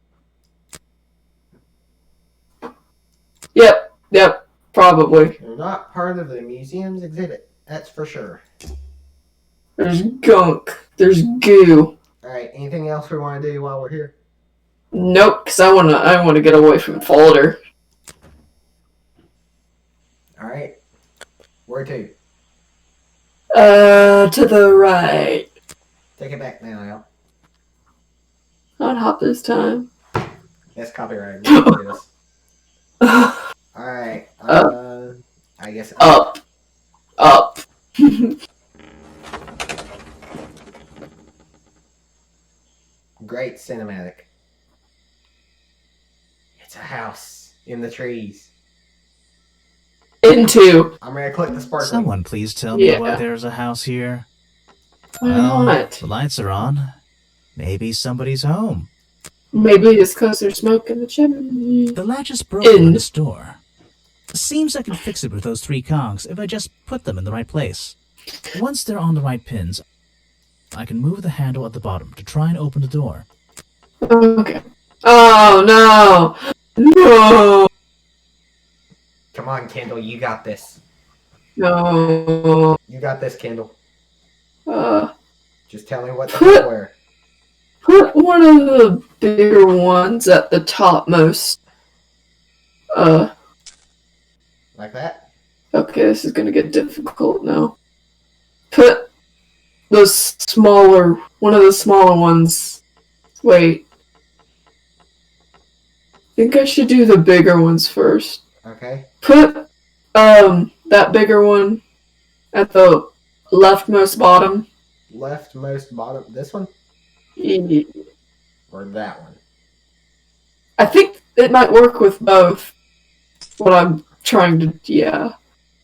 Yep, probably. They're not part of the museum's exhibit. That's for sure. There's gunk. There's goo. Alright, anything else we want to do while we're here? Nope, because I wanna get away from folder. Alright. Where to? To the right. Take it back now, Al. Not hop this time. That's copyrighted. We can do this. Alright. I guess Up. Great cinematic. It's a house in the trees. Into. I'm gonna click the sparkling. Someone please tell me Yeah. why there's a house here. Why Well, not? the lights are on. Maybe somebody's home. Maybe it's because they're smoking the chimney. The latch is broken In. on this door. Seems I can fix it with those 3 cogs if I just put them in the right place. Once they're on the right pins, I can move the handle at the bottom to try and open the door. Okay. Oh, no! No! Come on, Kendall, you got this. No. You got this, Kendall. Uh, Just tell me what to do where. put one of the bigger ones at the topmost. Like that? Okay, this is gonna get difficult now. Put the smaller, one of the smaller ones. Wait. I think I should do the bigger ones first. Okay. Put, that bigger one at the leftmost bottom. Leftmost bottom. This one? I Or that one? think it might work with both. What I'm trying to, yeah.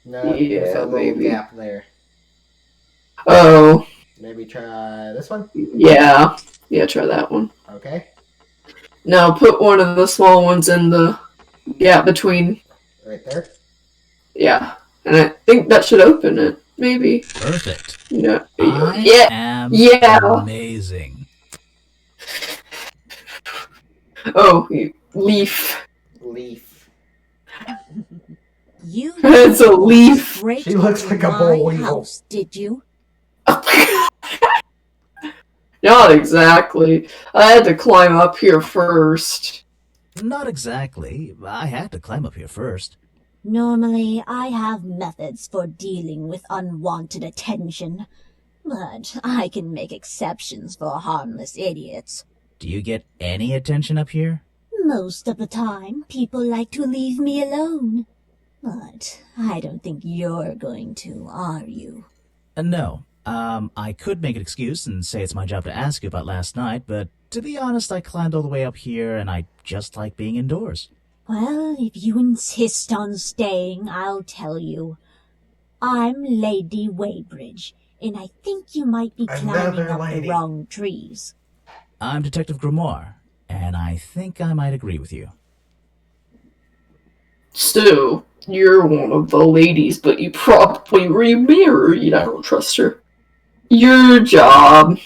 No, there's Yeah, a little maybe. gap there. Oh, Maybe try this one? yeah. Yeah, try that one. Okay. Now put one of the small ones in the gap between. Right there. Yeah. And I think that should open it. Maybe. Perfect. No. I Yeah. am Yeah. amazing. Oh, leaf. Leaf. You It's a leaf. break She looks into like a my boll weevil. house, did you? Not exactly. I had to climb up here first. Not exactly. I had to climb up here first. Normally, I have methods for dealing with unwanted attention, but I can make exceptions for harmless idiots. Do you get any attention up here? Most of the time, people like to leave me alone. But I don't think you're going to, are you? No. I could make an excuse and say it's my job to ask you about last night, but to be honest, I climbed all the way up here and I just like being indoors. Well, if you insist on staying, I'll tell you. I'm Lady Weybridge, and I think you might be climbing Another up lady. the wrong trees. I'm Detective Grimoire, and I think I might agree with you. So, you're one of the ladies, but you probably remarried. I don't trust her. Your job.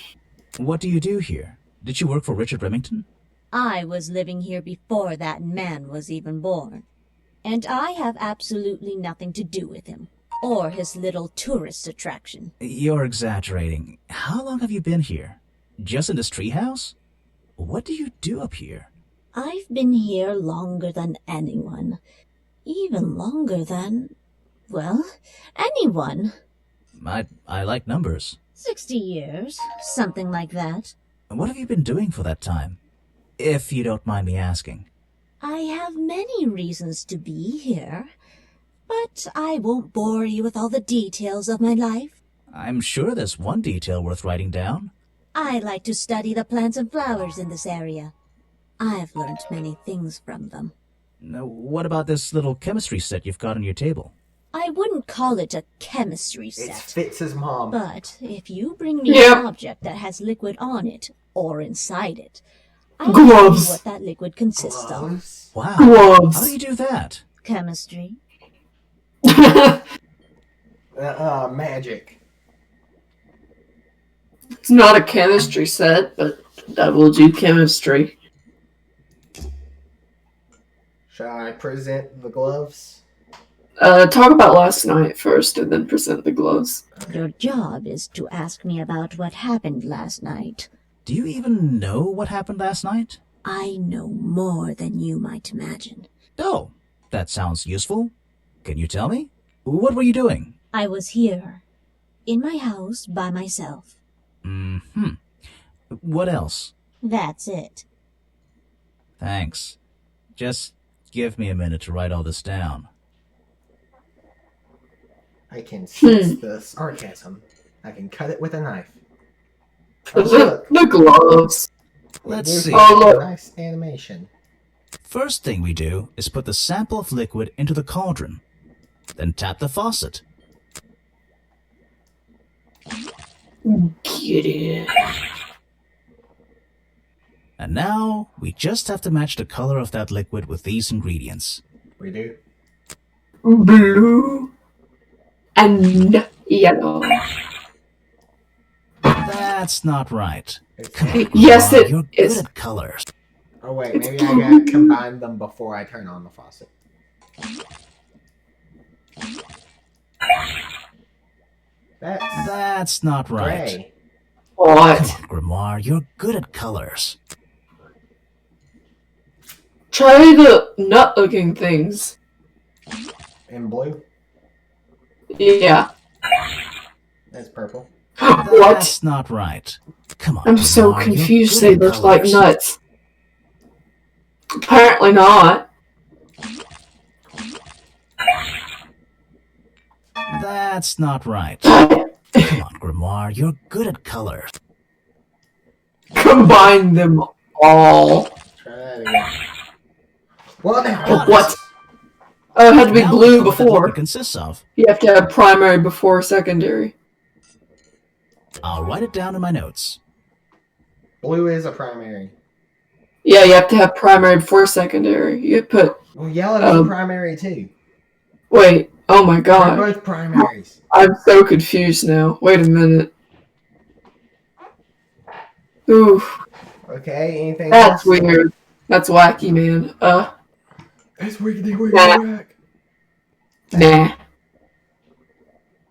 What do you do here? Did you work for Richard Remington? I was living here before that man was even born, and I have absolutely nothing to do with him, or his little tourist attraction. You're exaggerating. How long have you been here? Just in this treehouse? What do you do up here? I've been here longer than anyone. Even longer than, well, anyone. I like numbers. 60 years, something like that. What have you been doing for that time? If you don't mind me asking. I have many reasons to be here, but I won't bore you with all the details of my life. I'm sure there's one detail worth writing down. I like to study the plants and flowers in this area. I've learned many things from them. Now, what about this little chemistry set you've got on your table? I wouldn't call it a chemistry It's set, Fitz's mom. but if you bring me Yep. an object that has liquid on it, or inside it, I'll Gloves. tell you what that liquid consists of. Gloves? Wow. Gloves. How do you do that? Chemistry. Magic. It's not a chemistry set, but that will do chemistry. Shall I present the gloves? Talk about last night first, and then present the gloves. Your job is to ask me about what happened last night. Do you even know what happened last night? I know more than you might imagine. Oh, that sounds useful. Can you tell me? What were you doing? I was here, in my house, by myself. Mm-hmm. What else? That's it. Thanks. Just give me a minute to write all this down. I can sense the sarcasm. I can cut it with a knife. Oh, Present look. the gloves. Let's It gives see. me Oh, a look. nice animation. First thing we do is put the sample of liquid into the cauldron. Then tap the faucet. Get it. And now, we just have to match the color of that liquid with these ingredients. We do. Blue and yellow. That's not right. Come on, Yes, Grimoire, it you're is. good at colors. Oh wait, maybe I gotta combine them before I turn on the faucet. That's not right. Gray. What? Come on, Grimoire, you're good at colors. Try the nut-looking things. And blue. Yeah. That's purple. What? That's not right. Come on, I'm so Grimoire, you're confused. good They at look like colors. nuts. Apparently not. That's not right. Combine Come on, Grimoire, you're good at colors. them all. Try that again. Well, now. Oh, what? Oh, it had to be Now blue we know what that before. liquid consists of. You have to have primary before secondary. I'll write it down in my notes. Blue is a primary. Yeah, you have to have primary before secondary. You put. Well, yellow is a Um, primary too. Wait. Oh my They're god. both primaries. I'm so confused now. Wait a minute. Ooh, Okay, anything that's else? weird. That's wacky, man. That's wiggity wiggity Nah. whack. Nah.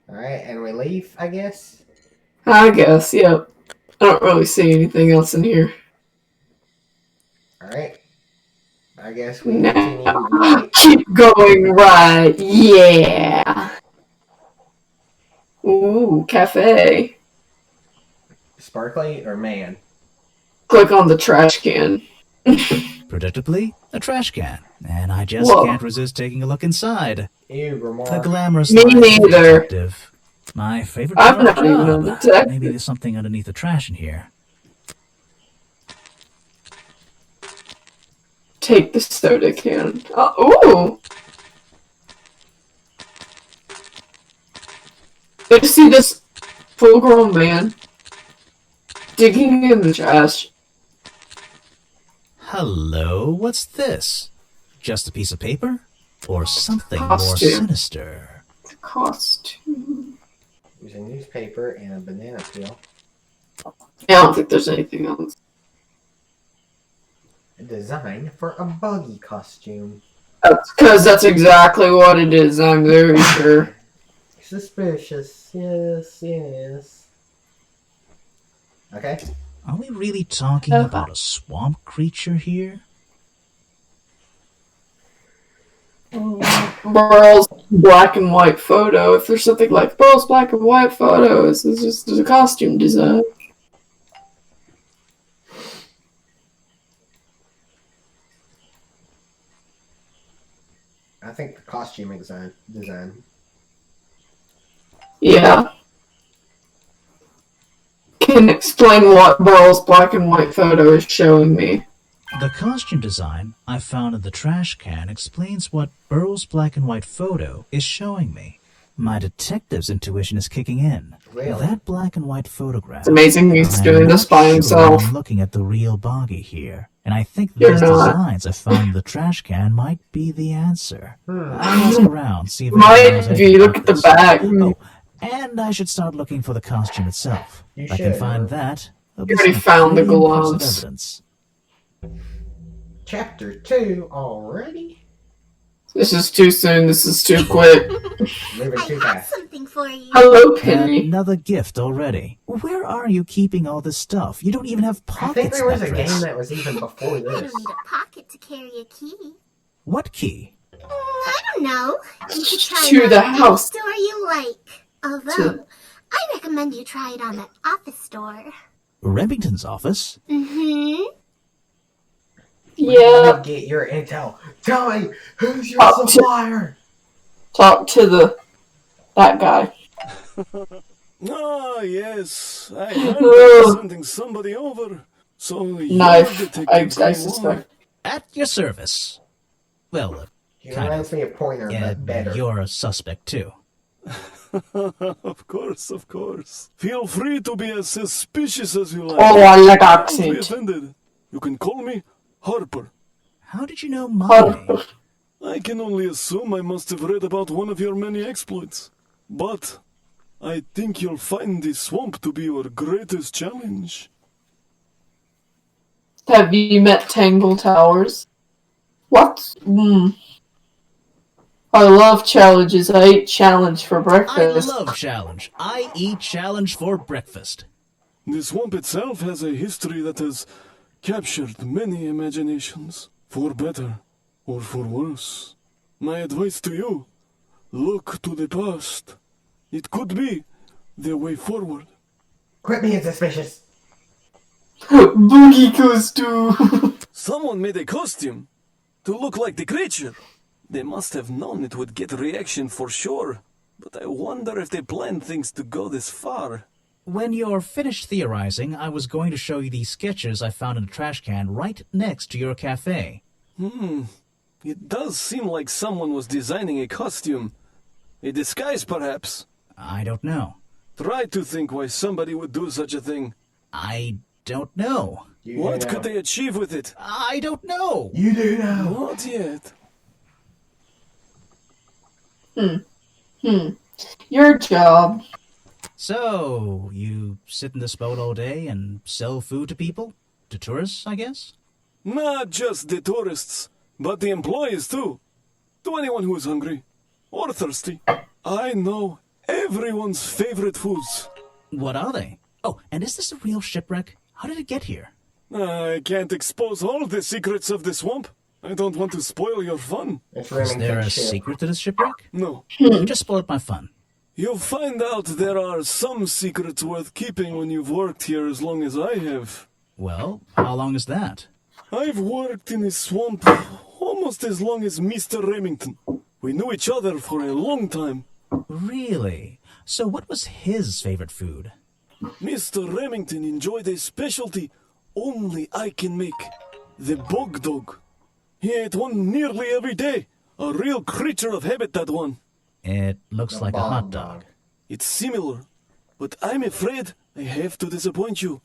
Alright, and we leave, I guess? I guess, yep. I don't really see anything else in here. Alright. I guess we No. continue. Keep going right. Yeah. Ooh, cafe. Sparkly or man? Click on the trash can. Predictably, a trash can, and I just Whoa. can't resist taking a look inside. Ew, The Ramar. glamorous Me life of a neither. detective. My favorite I'm part of the not even a job. detective. Maybe there's something underneath the trash in here. Take the soda can. Ooh! Did you see this full-grown man digging in the trash? Hello, what's this? Just a piece of paper? Or something more Costume. sinister? Costume. There's a newspaper and a banana peel. Yeah, I don't think there's anything else. A design for a buggy costume. Because that's exactly what it is, I'm very sure. Suspicious. Yes, yes. Okay. Are we really talking about a swamp creature here? Burl's black and white photo. If there's something like Burl's black and white photo, this is just a costume design. I think the costume design. Yeah. Can explain what Burl's black and white photo is showing me. The costume design I found in the trash can explains what Burl's black and white photo is showing me. My detective's intuition is kicking in. Really? That black and white photograph. It's amazing he's I'm doing not this by sure himself. I'm looking at the real Boggy here, and I think You're these not. designs I found in the trash can might be the answer. I'll ask around, see if Might anyone knows anything be. Look about at the this. back. Oh, and I should start looking for the costume itself. You If I can should. find that, there'll You be already some found the pretty impressive gloves. evidence. Chapter 2 already? This is too soon. This is too quick. Moving I too have fast. something for you. Hello, Penny. Another gift already. Where are you keeping all this stuff? You don't even have I pockets. think there was a Beatrice. game that was even before I this. don't need a pocket to carry a key. What key? I don't know. You could try To it the on house. any store you like. Although, I recommend you try it on that office store. Remington's office? Mm-hmm. Yeah. You get your intel. Tell me, who's your Up to- supplier? Talk to that guy. Ah, yes. I heard Ugh. they were sending somebody over. So Knife. Detective I Greenwald. suspect. At your service. Well, He Kind reminds me of Pointer, yeah, but better. you're a suspect too. Of course, of course. Feel free to be as suspicious as you like. Oh, I like Don't be accent. offended. You can call me Harper. How did you know my Harper. name? I can only assume I must have read about one of your many exploits. But I think you'll find the swamp to be your greatest challenge. Have you met Tangle Towers? What? I love challenges. I ate challenge for I breakfast. love challenge. I eat challenge for breakfast. The swamp itself has a history that has captured many imaginations, for better or for worse. My advice to you, look to the past. It could be the way forward. Quit being suspicious. Boogie costume. Someone made a costume to look like the creature. They must have known it would get a reaction for sure, but I wonder if they planned things to go this far. When you're finished theorizing, I was going to show you these sketches I found in a trash can right next to your cafe. It does seem like someone was designing a costume. A disguise, perhaps. I don't know. Try to think why somebody would do such a thing. I don't know. You What do know. could they achieve with it? I don't know. You do know. Not yet. Your job. So, you sit in this boat all day and sell food to people? To tourists, I guess? Not just the tourists, but the employees too. To anyone who is hungry or thirsty. I know everyone's favorite foods. What are they? Oh, and is this a real shipwreck? How did it get here? I can't expose all the secrets of the swamp. I don't want to spoil your fun. It's Is Remington there a ship. secret to this shipwreck? No. You just spoiled my fun. You'll find out there are some secrets worth keeping when you've worked here as long as I have. Well, how long is that? I've worked in this swamp almost as long as Mr. Remington. We knew each other for a long time. Really? So what was his favorite food? Mr. Remington enjoyed a specialty only I can make. The bog dog. He ate one nearly every day. A real creature of habit, that one. It looks The like a hot bog dog. It's similar, but I'm afraid I have to disappoint you.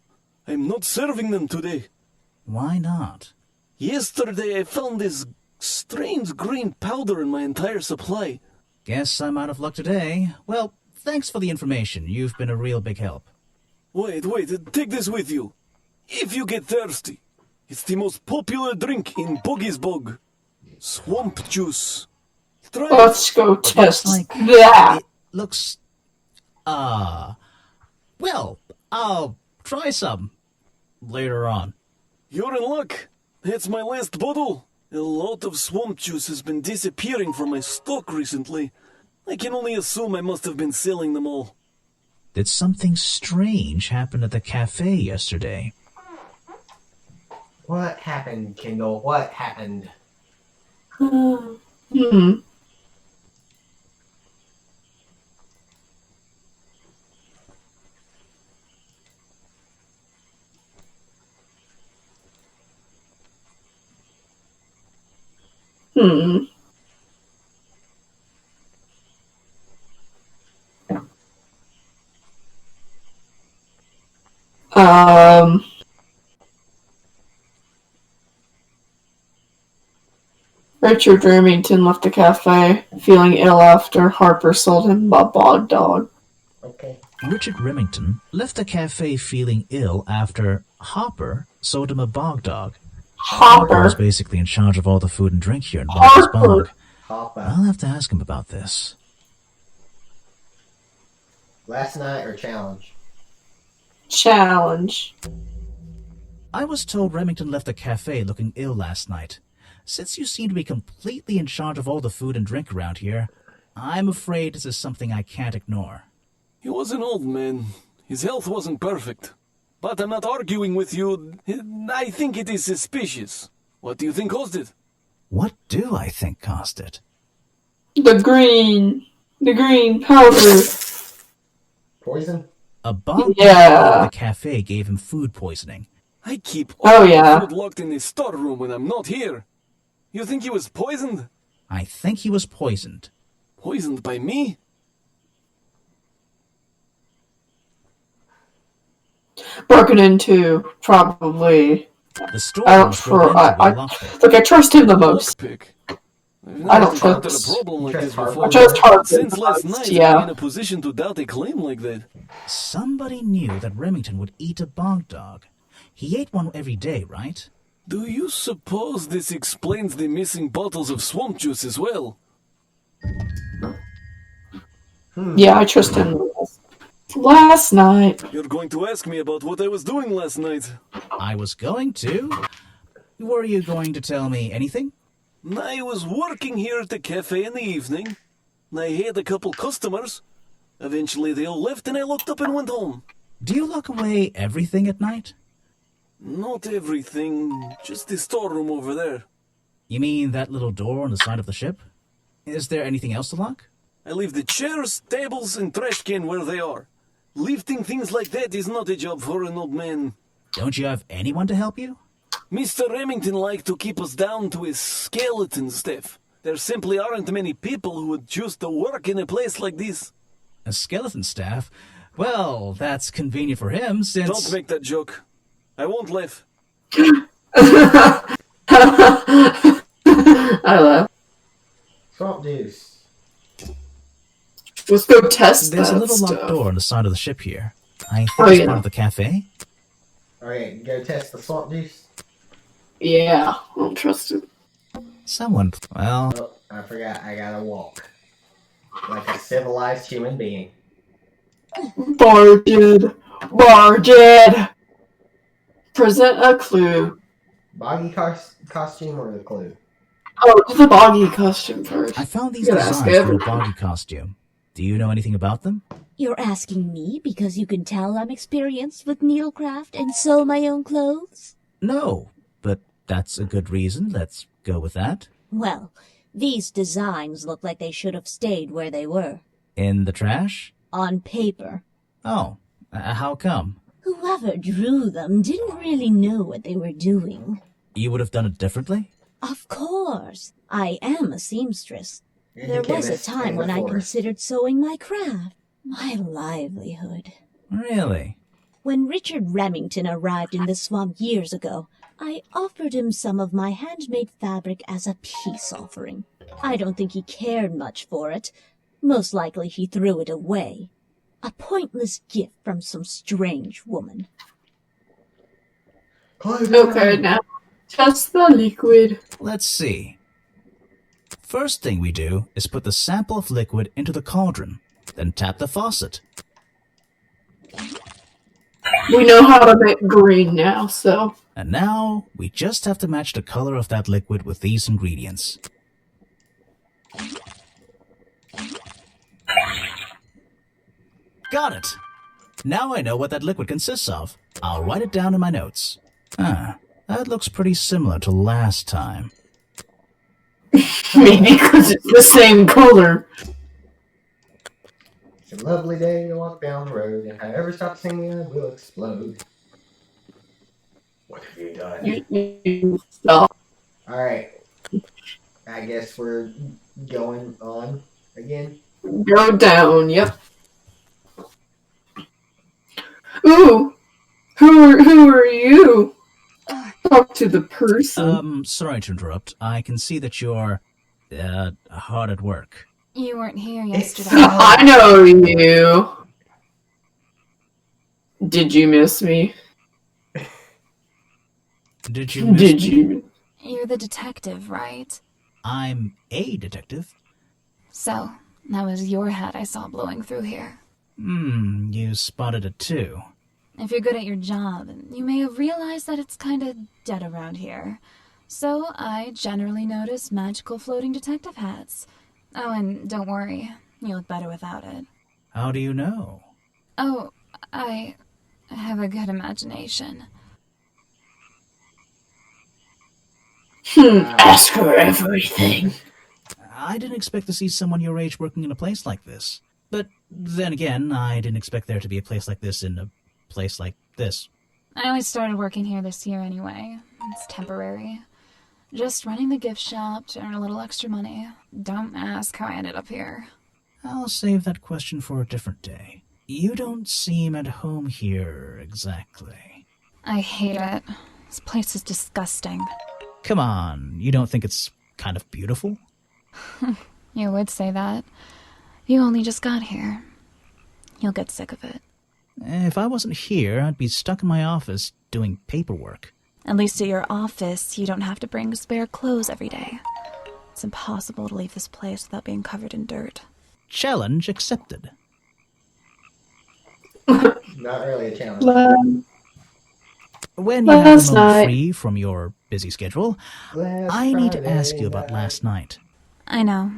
I'm not serving them today. Why not? Yesterday I found this strange green powder in my entire supply. Guess I'm out of luck today. Well, thanks for the information. You've been a real big help. Wait, take this with you. If you get thirsty, it's the most popular drink in Boggy's Bog. Swamp juice. Try it. Let's go test Like, that. it looks... Well, I'll try some later on. You're in luck. That's my last bottle. A lot of swamp juice has been disappearing from my stock recently. I can only assume I must have been selling them all. Did something strange happen at the cafe yesterday? What happened, Kendall? What happened? Hmm. Hmm. Richard Remington left the cafe, feeling ill after Harper sold him a bog dog. Okay. Richard Remington left the cafe feeling ill after Hopper sold him a bog dog. Hopper was Hopper. basically in charge of all the food and drink here in Boggy's Harper. Bog. Hopper. I'll have to ask him about this. Last night or challenge? Challenge. I was told Remington left the cafe looking ill last night. Since you seem to be completely in charge of all the food and drink around here, I'm afraid this is something I can't ignore. He was an old man. His health wasn't perfect. But I'm not arguing with you. I think it is suspicious. What do you think caused it? What do I think caused it? The green powder. Poison? A bog Yeah. at the cafe gave him food poisoning. I keep Oh, all yeah. the food locked in the storeroom when I'm not here. You think he was poisoned? I think he was poisoned. Poisoned by me? Broken into, probably. The store I don't was broken into, I we locked it. look, I trust him the most. Lockpick. I've I never don't encountered trust- a problem like trust this Harper. before. I trust Harper Since the last most, night, yeah. I'm in a position to doubt a claim like that. Somebody knew that Remington would eat a bog dog. He ate one every day, right? Do you suppose this explains the missing bottles of swamp juice as well? Yeah, I trust him the most. Last night. You're going to ask me about what I was doing last night. I was going to. Were you going to tell me anything? I was working here at the cafe in the evening. I had a couple customers. Eventually they all left and I locked up and went home. Do you lock away everything at night? Not everything, just the storeroom over there. You mean that little door on the side of the ship? Is there anything else to lock? I leave the chairs, tables, and trash can where they are. Lifting things like that is not a job for an old man. Don't you have anyone to help you? Mr. Remington liked to keep us down to his skeleton staff. There simply aren't many people who would choose to work in a place like this. A skeleton staff? Well, that's convenient for him since... Don't make that joke. I won't laugh. I love. Swamp juice. Let's go test There's a that little locked stuff. door on the side of the ship here. I think Oh, it's yeah. part of the cafe. Alright, go test the swamp juice. Yeah, I don't trust it. Someone... Well, Oh, I forgot. I gotta walk. Like a civilized human being. Bargid! Bargid! Present a clue. Boggy costume or the clue? Oh, do the boggy costume first. I found these You gotta ask designs for a everyone. boggy costume. Do you know anything about them? You're asking me because you can tell I'm experienced with needlecraft and sew my own clothes? No, but that's a good reason. Let's go with that. Well, these designs look like they should have stayed where they were. In the trash? On paper. Oh, how come? Whoever drew them didn't really know what they were doing. You would have done it differently? Of course. I am a seamstress. Yeah, There was a chemist time and when I before. considered sewing my craft, my livelihood. Really? When Richard Remington arrived in the swamp years ago, I offered him some of my handmade fabric as a peace offering. I don't think he cared much for it. Most likely he threw it away. A pointless gift from some strange woman. Okay, now test the liquid. Let's see. First thing we do is put the sample of liquid into the cauldron, then tap the faucet. We know how to make green now, so. And now, we just have to match the color of that liquid with these ingredients. Got it! Now I know what that liquid consists of. I'll write it down in my notes. Ah, that looks pretty similar to last time. Maybe because it's the same color. It's a lovely day to walk down the road, and if I ever stop singing, I will explode. What have you done? You stop. Alright. I guess we're going on again. Go down, yep. Ooh! Who are you? Talk to the person. Sorry to interrupt. I can see that you're, hard at work. You weren't here It's yesterday. I know you. Did you miss me? Did you miss Did me? you? You're the detective, right? I'm a detective. So, that was your head I saw blowing through here. You spotted it too. If you're good at your job, you may have realized that it's kinda dead around here. So, I generally notice magical floating detective hats. Oh, and don't worry, you look better without it. How do you know? Oh, I have a good imagination. Ask her everything. I didn't expect to see someone your age working in a place like this. But then again, I didn't expect there to be a place like this in a place like this. I only started working here this year anyway. It's temporary. Just running the gift shop to earn a little extra money. Don't ask how I ended up here. I'll save that question for a different day. You don't seem at home here exactly. I hate it. This place is disgusting. Come on, you don't think it's kind of beautiful? You would say that. You only just got here. You'll get sick of it. If I wasn't here, I'd be stuck in my office doing paperwork. At least at your office, you don't have to bring spare clothes every day. It's impossible to leave this place without being covered in dirt. Challenge accepted. Not really a challenge. When you have a Last moment night. free from your busy schedule, I need to ask you about last night. I know.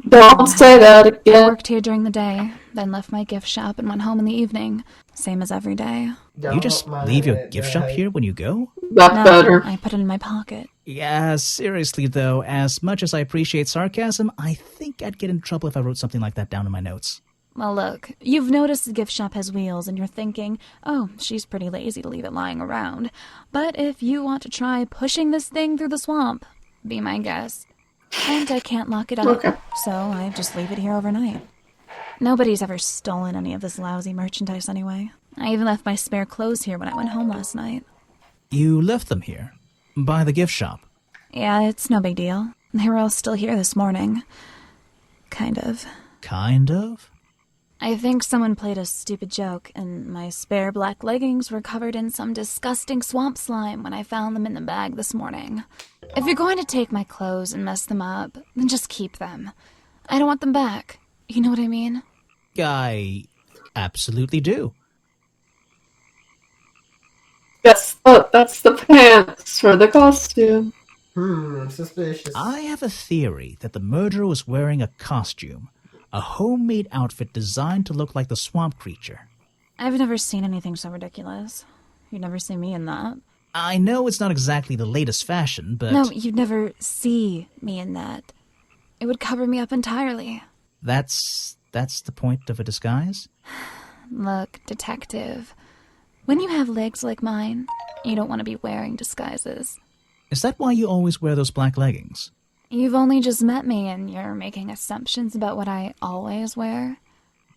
Don't say that I again. worked here during the day, then left my gift shop and went home in the evening. Same as every day. You just leave your gift shop here when you go? That's No, better. I put it in my pocket. Yeah, seriously though, as much as I appreciate sarcasm, I think I'd get in trouble if I wrote something like that down in my notes. Well, look, you've noticed the gift shop has wheels, and you're thinking, oh, she's pretty lazy to leave it lying around. But if you want to try pushing this thing through the swamp, be my guest. And I can't lock it up, Okay. so I just leave it here overnight. Nobody's ever stolen any of this lousy merchandise anyway. I even left my spare clothes here when I went home last night. You left them here? By the gift shop? Yeah, it's no big deal. They were all still here this morning. Kind of. Kind of? I think someone played a stupid joke, and my spare black leggings were covered in some disgusting swamp slime when I found them in the bag this morning. If you're going to take my clothes and mess them up, then just keep them. I don't want them back. You know what I mean? I absolutely do. That's the pants for the costume. Suspicious. I have a theory that the murderer was wearing a costume, a homemade outfit designed to look like the swamp creature. I've never seen anything so ridiculous. You'd never see me in that. I know it's not exactly the latest fashion, but... No, you'd never see me in that. It would cover me up entirely. That's the point of a disguise? Look, detective, when you have legs like mine, you don't want to be wearing disguises. Is that why you always wear those black leggings? You've only just met me and you're making assumptions about what I always wear.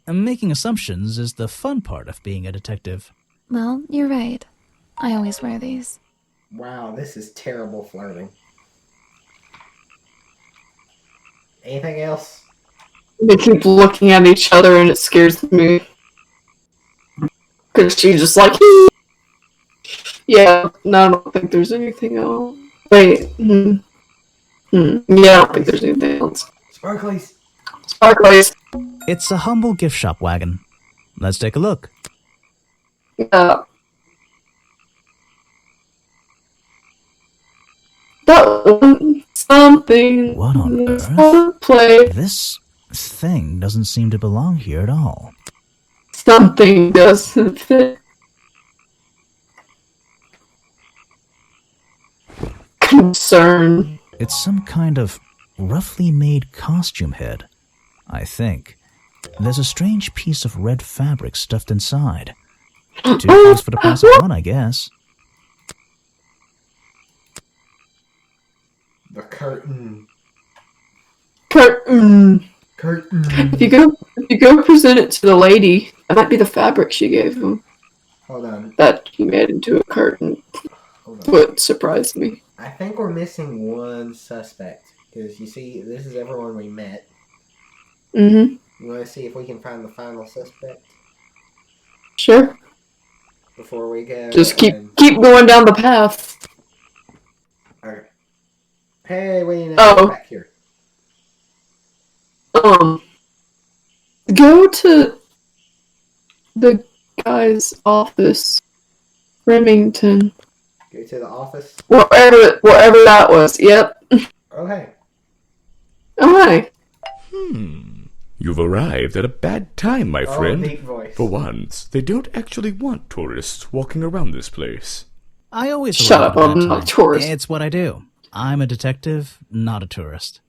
And making assumptions is the fun part of being a detective. Well, you're right. I always wear these. Wow, this is terrible flirting. Anything else? They keep looking at each other and it scares me. Because she's just like, yeah, no, I don't think there's anything else. Wait, yeah, I don't think there's anything else. Sparklies. Sparklies. It's a humble gift shop wagon. Let's take a look. Yeah. That one, something. What on earth? Play. This thing doesn't seem to belong here at all. Something doesn't fit. Concern. It's some kind of roughly made costume head, I think. There's a strange piece of red fabric stuffed inside. $2 for the price of one, I guess. The curtain. Curtain. Curtain. If you go present it to the lady, that might be the fabric she gave him. Hold on. That he made into a curtain. Hold on. Would surprise me. I think we're missing one suspect. Because you see, this is everyone we met. Mm-hmm. You want to see if we can find the final suspect? Sure. Before we go. Just keep going down the path. Okay. Hey, wait a minute. Oh. Back here. Go to the guy's office. Remington. Go to the office. Wherever that was. Yep. Oh, hey. Oh, hi. You've arrived at a bad time, my friend. Deep voice. For once, they don't actually want tourists walking around this place. I always Shut arrive up, at I'm that not a time. tourist. It's what I do. I'm a detective, not a tourist.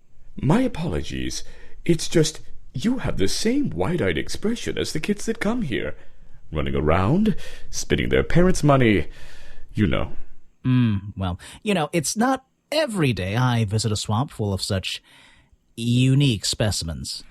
My apologies. It's just, you have the same wide-eyed expression as the kids that come here. Running around, spending their parents' money, you know. Well, it's not every day I visit a swamp full of such unique specimens.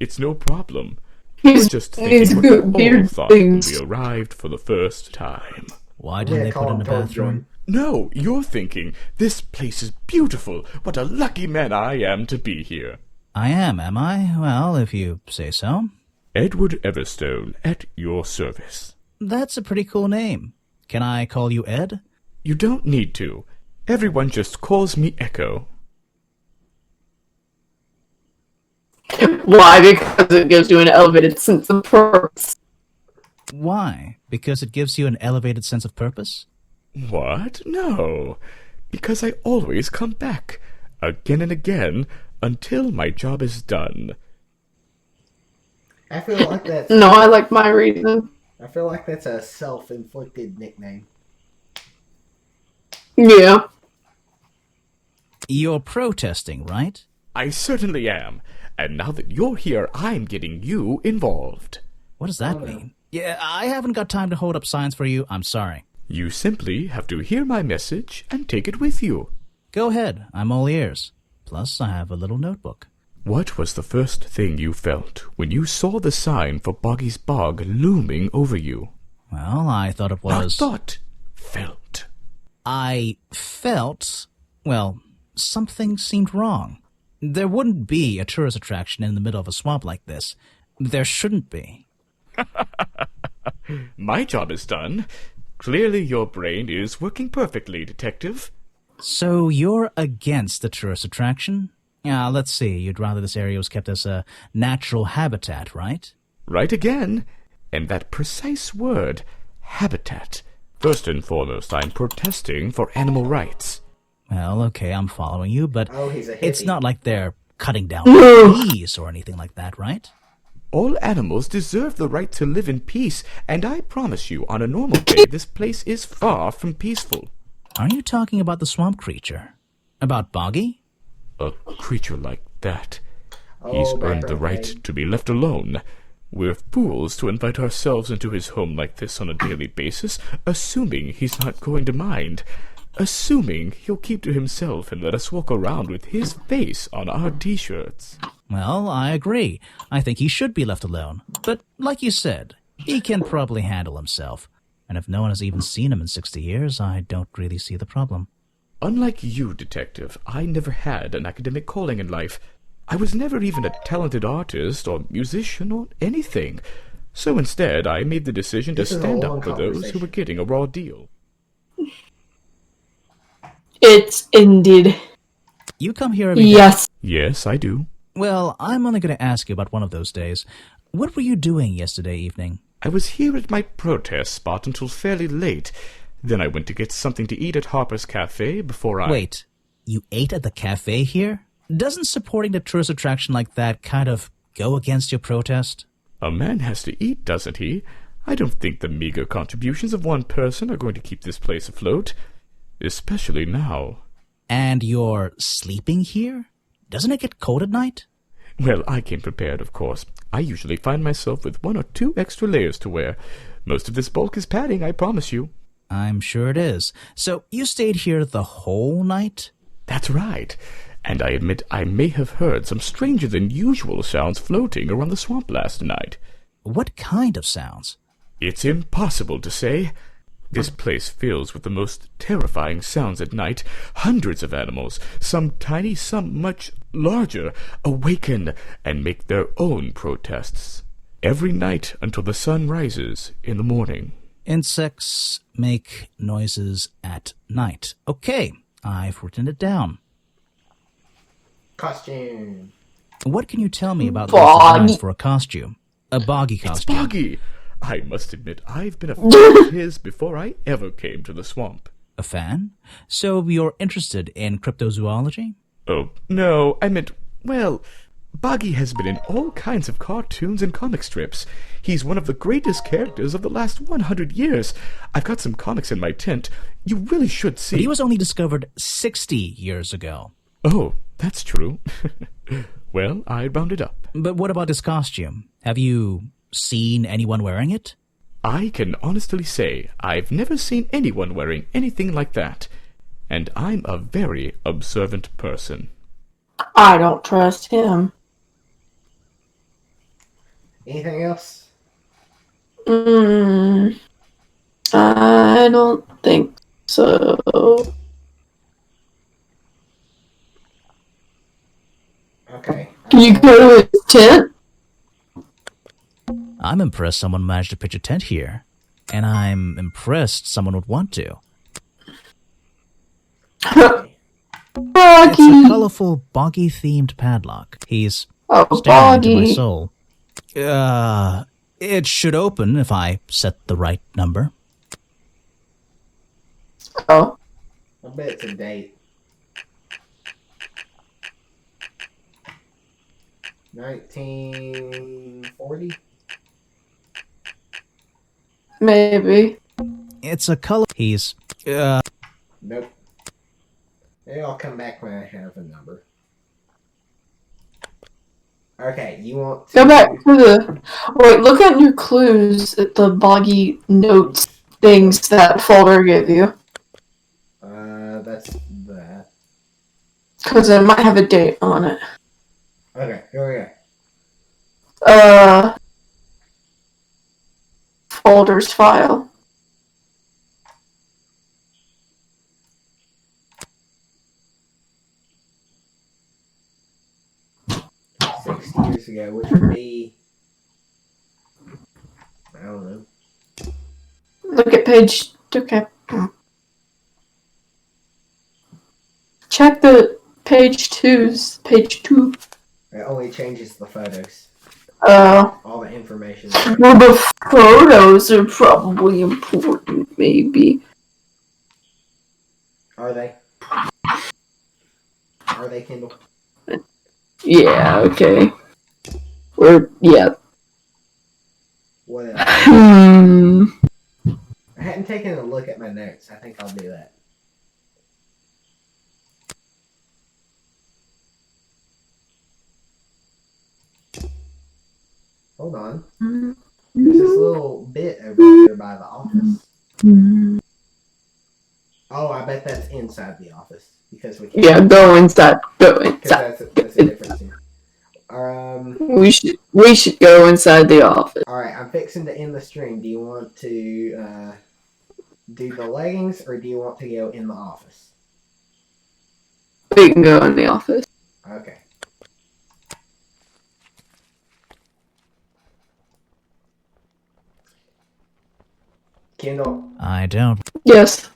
It's no problem. He's Just he's thinking good what we all weird thought when things. we arrived for the first time. Why didn't they put in a bathroom? No, you're thinking, this place is beautiful. What a lucky man I am to be here. I am I? Well, if you say so. Edward Everstone, at your service. That's a pretty cool name. Can I call you Ed? You don't need to. Everyone just calls me Echo. Why? Because it gives you an elevated sense of purpose. Why? Because it gives you an elevated sense of purpose? What? No. Because I always come back, again and again, until my job is done. I feel like that's... No, I like my reason. I feel like that's a self-inflicted nickname. Yeah. You're protesting, right? I certainly am. And now that you're here, I'm getting you involved. What does that mean? Yeah, I haven't got time to hold up signs for you. I'm sorry. You simply have to hear my message and take it with you. Go ahead. I'm all ears. Plus, I have a little notebook. What was the first thing you felt when you saw the sign for Boggy's Bog looming over you? Well, I thought it was... Not thought. Felt. I felt... Well, something seemed wrong. There wouldn't be a tourist attraction in the middle of a swamp like this. There shouldn't be. My job is done. Clearly your brain is working perfectly, Detective. So you're against the tourist attraction? Yeah, let's see. You'd rather this area was kept as a natural habitat, right? Right again. And that precise word, habitat. First and foremost, I'm protesting for animal rights. Well, okay, I'm following you, but Oh, he's a hippie. it's not like they're cutting down No. trees or anything like that, right? All animals deserve the right to live in peace, and I promise you, on a normal day, this place is far from peaceful. Are you talking about the swamp creature? About Boggy? A creature like that. He's Oh, earned the background right page. to be left alone. We're fools to invite ourselves into his home like this on a daily basis, assuming he's not going to mind. Assuming he'll keep to himself and let us walk around with his face on our t-shirts. Well, I agree. I think he should be left alone. But like you said, he can probably handle himself. And if no one has even seen him in 60 years, I don't really see the problem. Unlike you, Detective, I never had an academic calling in life. I was never even a talented artist or musician or anything. So instead, I made the decision to This is a stand long up for those who conversation. were getting a raw deal. It's indeed. You come here every day. Yes. Yes, I do. Well, I'm only going to ask you about one of those days. What were you doing yesterday evening? I was here at my protest spot until fairly late. Then I went to get something to eat at Harper's Cafe before I... Wait, you ate at the cafe here? Doesn't supporting a tourist attraction like that kind of go against your protest? A man has to eat, doesn't he? I don't think the meager contributions of one person are going to keep this place afloat. Especially now. And you're sleeping here? Doesn't it get cold at night? Well, I came prepared, of course. I usually find myself with 1 or 2 extra layers to wear. Most of this bulk is padding, I promise you. I'm sure it is. So you stayed here the whole night? That's right. And I admit I may have heard some stranger than usual sounds floating around the swamp last night. What kind of sounds? It's impossible to say. This place fills with the most terrifying sounds at night. Hundreds of animals, some tiny, some much larger, awaken and make their own protests. Every night until the sun rises in the morning. Insects make noises at night. Okay, I've written it down. Costume. What can you tell me about Boggy. those designs for a costume? A Boggy It's costume. Boggy! I must admit, I've been a fan of his before I ever came to the swamp. A fan? So you're interested in cryptozoology? Oh, no, I meant, well, Boggy has been in all kinds of cartoons and comic strips. He's one of the greatest characters of the last 100 years. I've got some comics in my tent. You really should see. But he was only discovered 60 years ago. Oh, that's true. Well, I rounded up. But what about his costume? Have you seen anyone wearing it? I can honestly say I've never seen anyone wearing anything like that. And I'm a very observant person. I don't trust him. Anything else? I don't think so. Okay. Can you go to his tent? I'm impressed someone managed to pitch a tent here. And I'm impressed someone would want to. It's a Boggy. colorful, boggy-themed padlock. He's Oh, staring into my Boggy. soul. It should open if I set the right number. Oh. I bet it's a date. 1940? Maybe. It's a color. He's Nope. Maybe I'll come back when I have a number. Okay, you want to... Go back to the... Wait, look at your clues at the Boggy notes things that folder gave you. That's that. Because it might have a date on it. Okay, here we go. Folders file. Years ago, which would be... I don't know. Look at page... Okay. Check the page 2's. Page 2. It only changes the photos. All the information. Well, the photos are probably important, maybe. Are they? Are they, Kendall? Yeah, okay. Yeah. What else? Hmm. I hadn't taken a look at my notes. I think I'll do that. Hold on. There's this little bit over here by the office. Oh, I bet that's inside the office. Because we can't. Yeah, go inside. Go Because inside. that's a difference here. We should go inside the office. Alright, I'm fixing to end the stream. Do you want to do the leggings or do you want to go in the office? We can go in the office. Okay. Kendall, I don't. Yes.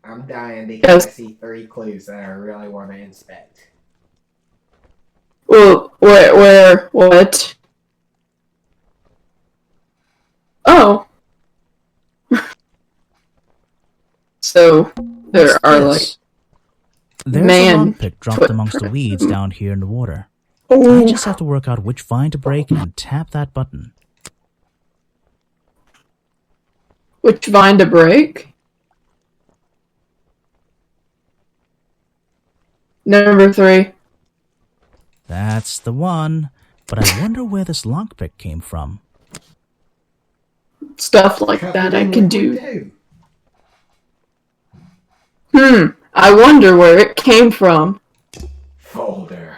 I'm dying because I see 3 clues that I really want to inspect. Well, where, what? Oh. So, there What's are, this? There's a man lockpick dropped amongst the weeds down here in the water. Oh. I just have to work out which vine to break and tap that button. Which vine to break? Number 3. That's the one. But I wonder where this lockpick came from. Stuff like that I can do. Too. I wonder where it came from. Folder.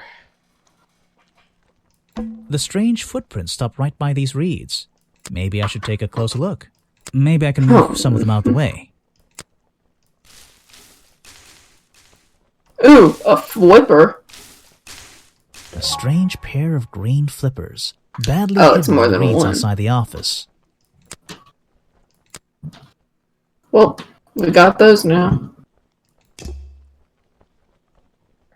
The strange footprints stopped right by these reeds. Maybe I should take a closer look. Maybe I can move some of them out of the way. Ooh, a flipper. A strange pair of green flippers. Badly Oh, it's hidden more in the than reeds one. outside the office. Well, we got those now.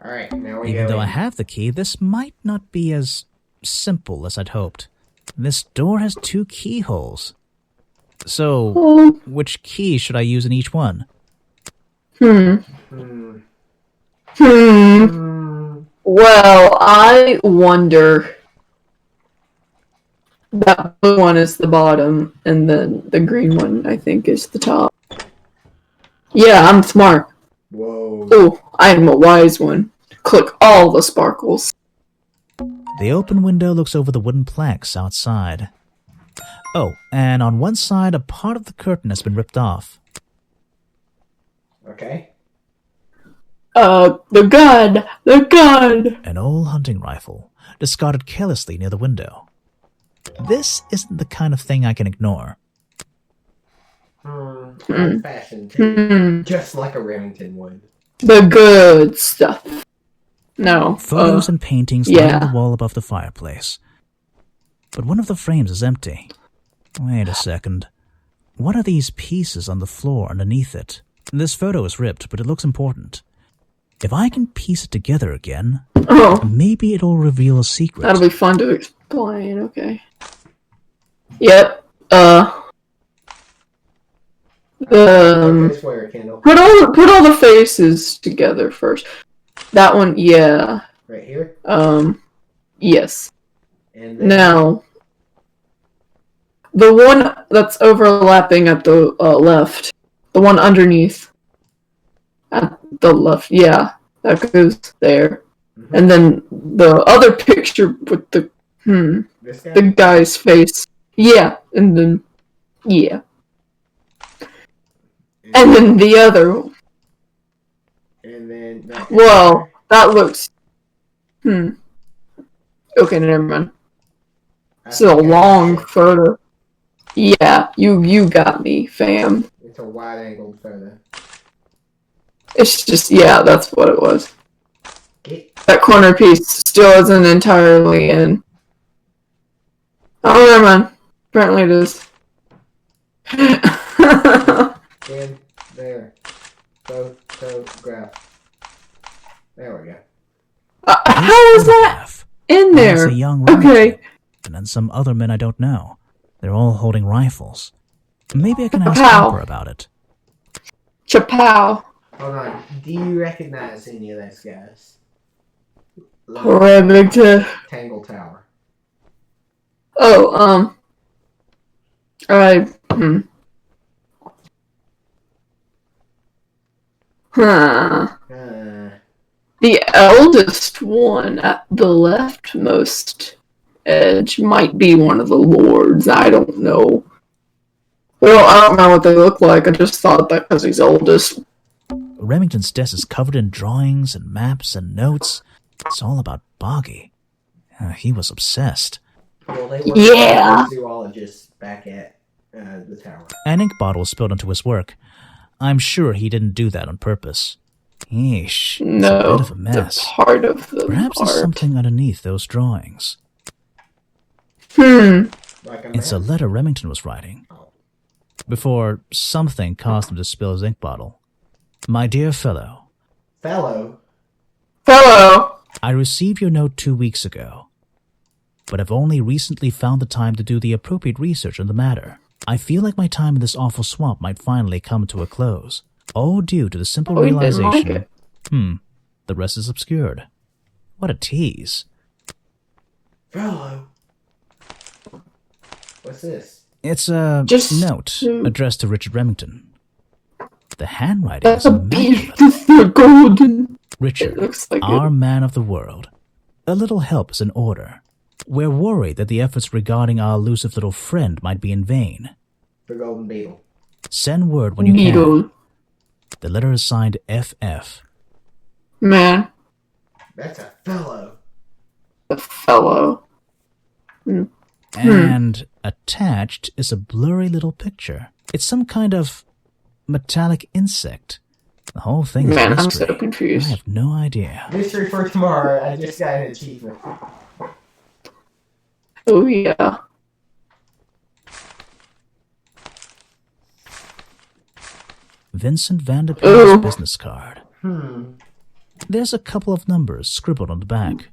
Alright, now we Even go though I in. have the key, this might not be as simple as I'd hoped. This door has 2 keyholes. So, which key should I use in each one? Well, I wonder. That blue one is the bottom, and then the green one, I think, is the top. Yeah, I'm smart. Whoa. Oh, I am a wise one. Click all the sparkles. The open window looks over the wooden planks outside. Oh, and on one side, a part of the curtain has been ripped off. Okay. The gun! The gun! An old hunting rifle, discarded carelessly near the window. This isn't the kind of thing I can ignore. Old-fashioned too. Just like a Remington would. The good stuff. No. Photos and paintings line the wall above the fireplace. But one of the frames is empty. Wait a second. What are these pieces on the floor underneath it? This photo is ripped, but it looks important. If I can piece it together again, maybe it'll reveal a secret. That'll be fun to explain, okay. Yep. Where, Kendall? Put all the faces together first. That one, yeah. Right here? Yes. And then Now, the one that's overlapping at the left, the one underneath at the left, yeah, that goes there. And then the other picture with the this guy? the guy's face, yeah, and then yeah, and then the other. And then Well, that looks. Okay, never mind. It's a long photo. Yeah, you got me, fam. It's a wide-angled photo. It's just, yeah, that's what it was. It, That corner piece still isn't entirely in. Oh, never mind. Apparently it is. in there. Photograph. There we go. How is that in There's there? a young Okay. Remington, and then some other men I don't know. They're all holding rifles. Maybe I can ask Chapow. Harper about it. Chapow. Hold on. Do you recognize any of those guys? Remington. Tangle Tower. Oh, I, Huh. The eldest one at the leftmost edge might be one of the lords. I don't know. Well, I don't know what they look like. I just thought that because he's oldest. Remington's desk is covered in drawings and maps and notes. It's all about Boggy. He was obsessed. Well, they were Yeah. zoologists back at the tower. An ink bottle was spilled onto his work. I'm sure he didn't do that on purpose. Yeesh, it's a No, bit of a mess. the part of the Perhaps there's art. something underneath those drawings. Like a It's a man. letter Remington was writing. Before something caused him to spill his ink bottle. My dear fellow, Fellow. Hello. I received your note 2 weeks ago, but have only recently found the time to do the appropriate research on the matter. I feel like my time in this awful swamp might finally come to a close, all due to the simple Oh, he didn't like realization. The rest is obscured. What a tease. Fellow. What's this? It's a Just- note addressed to Richard Remington. The handwriting That's is a immaculate. beautiful golden. Richard, It looks like our it. man of the world. A little help is in order. We're worried that the efforts regarding our elusive little friend might be in vain. The Golden Beetle. Send word when you Needle. can. The letter is signed FF. Man, That's a fellow. the fellow. And attached is a blurry little picture. It's some kind of metallic insect. The whole thing is Man, a I'm mystery. so confused. I have no idea. Mystery for tomorrow. I just got an achievement. Oh, yeah. Vincent Van de Ooh. Peel's business card. Hmm. There's a couple of numbers scribbled on the back.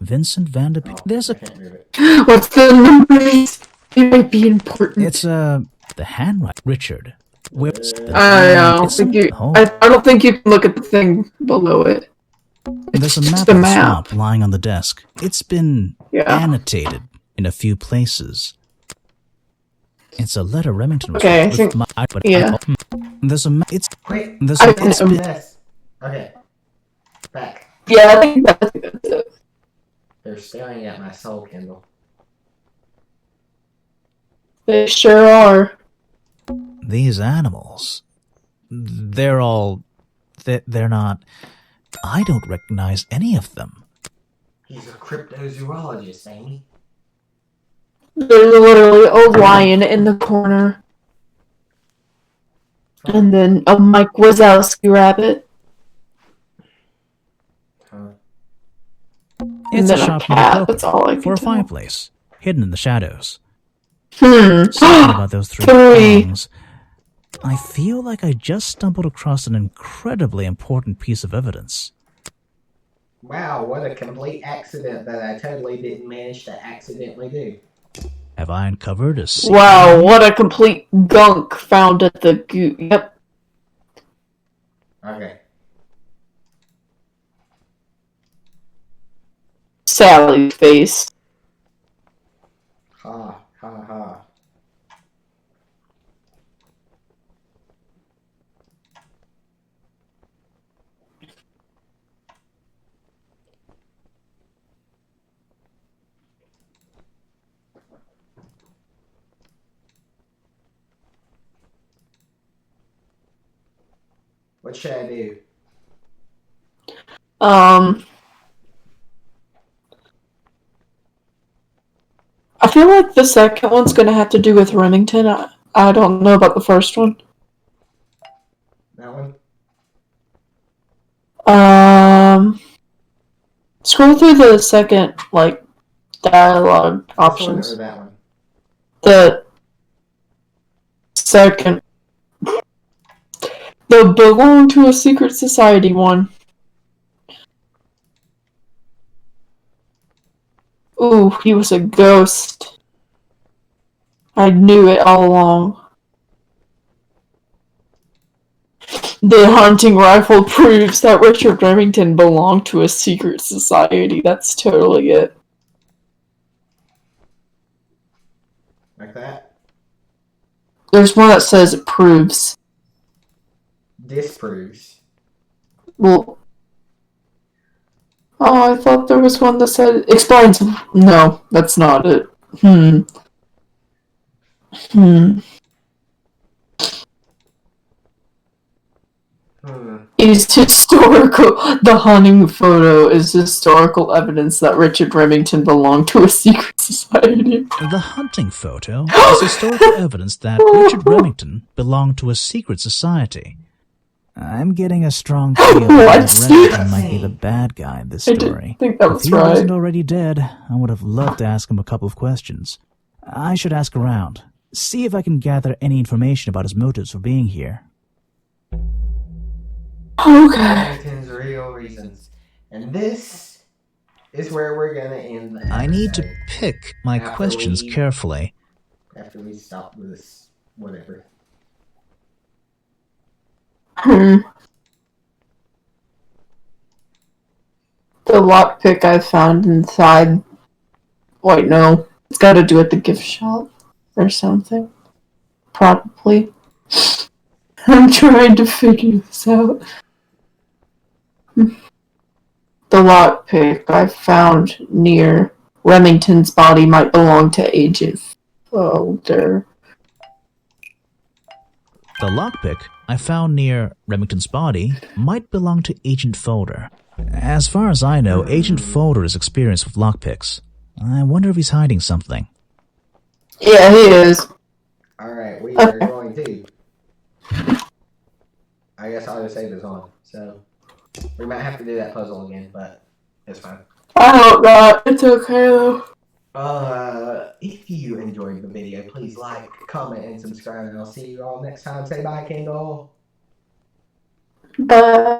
Vincent Van de Peel. There's I a. can't read it. What's the numbers? It might be important. It's the handwriting. Richard. Whips. I don't think you. I don't think you can look at the thing below it. There's a just map a of the map. swamp lying on the desk. It's been Yeah. annotated in a few places. It's a letter Remington was Okay, I with think- but yeah. There's a it's Quick. there's I a, it's can- been, Yes. Okay. Back. Yeah, I think that's it. They're staring at my soul Kindle. They sure are. these animals. They're all they're not. I don't recognize any of them. He's a cryptozoologist, ain't he? There's literally a lion in the corner. And then a Mike Wazowski rabbit. Huh. It's then a a shop cat, that's all I can for a tell. fireplace, hidden in the shadows. Hmm. Something about those three Three. things. I feel like I just stumbled across an incredibly important piece of evidence. Wow, what a complete accident that I totally didn't manage to accidentally do. Have I uncovered a secret? Wow, what a complete gunk found at the Yep. Okay. Sally's face. Ha, ha, ha. What should I do? I feel like the second one's gonna have to do with Remington. I don't know about the first one. That one? Scroll through the second, like, dialogue This one or options. that one? The second. The belong to a secret society one. Ooh, he was a ghost. I knew it all along. The hunting rifle proves that Richard Remington belonged to a secret society. That's totally it. Like that? There's one that says it proves. Disproves. Well, oh, I thought there was one that said explains. No, that's not it. Is historical. The hunting photo is historical evidence that Richard Remington belonged to a secret society. The hunting photo is historical evidence that Richard Remington belonged to a secret society. I'm getting a strong feeling that Remington might be the bad guy in this story. I think that was if he right. wasn't already dead, I would have loved to ask him a couple of questions. I should ask around, see if I can gather any information about his motives for being here. Okay. Remington's real reasons. And this is where we're gonna end the I need to episode. pick my After questions we- carefully. After we stop with this, whatever. The lockpick I found inside. Wait, no. It's got to do at the gift shop or something. Probably. I'm trying to figure this out. The lockpick I found near Remington's body might belong to Agent Folder. The lockpick I found near Remington's body might belong to Agent Folder. As far as I know, Agent Folder is experienced with lockpicks. I wonder if he's hiding something. Yeah, he is. Alright, we are going to. I guess I'll just save this on. So, we might have to do that puzzle again, but it's fine. I hope not. It's okay though. If you enjoyed the video, please like, comment, and subscribe, and I'll see you all next time. Say bye, Kendall. Bye.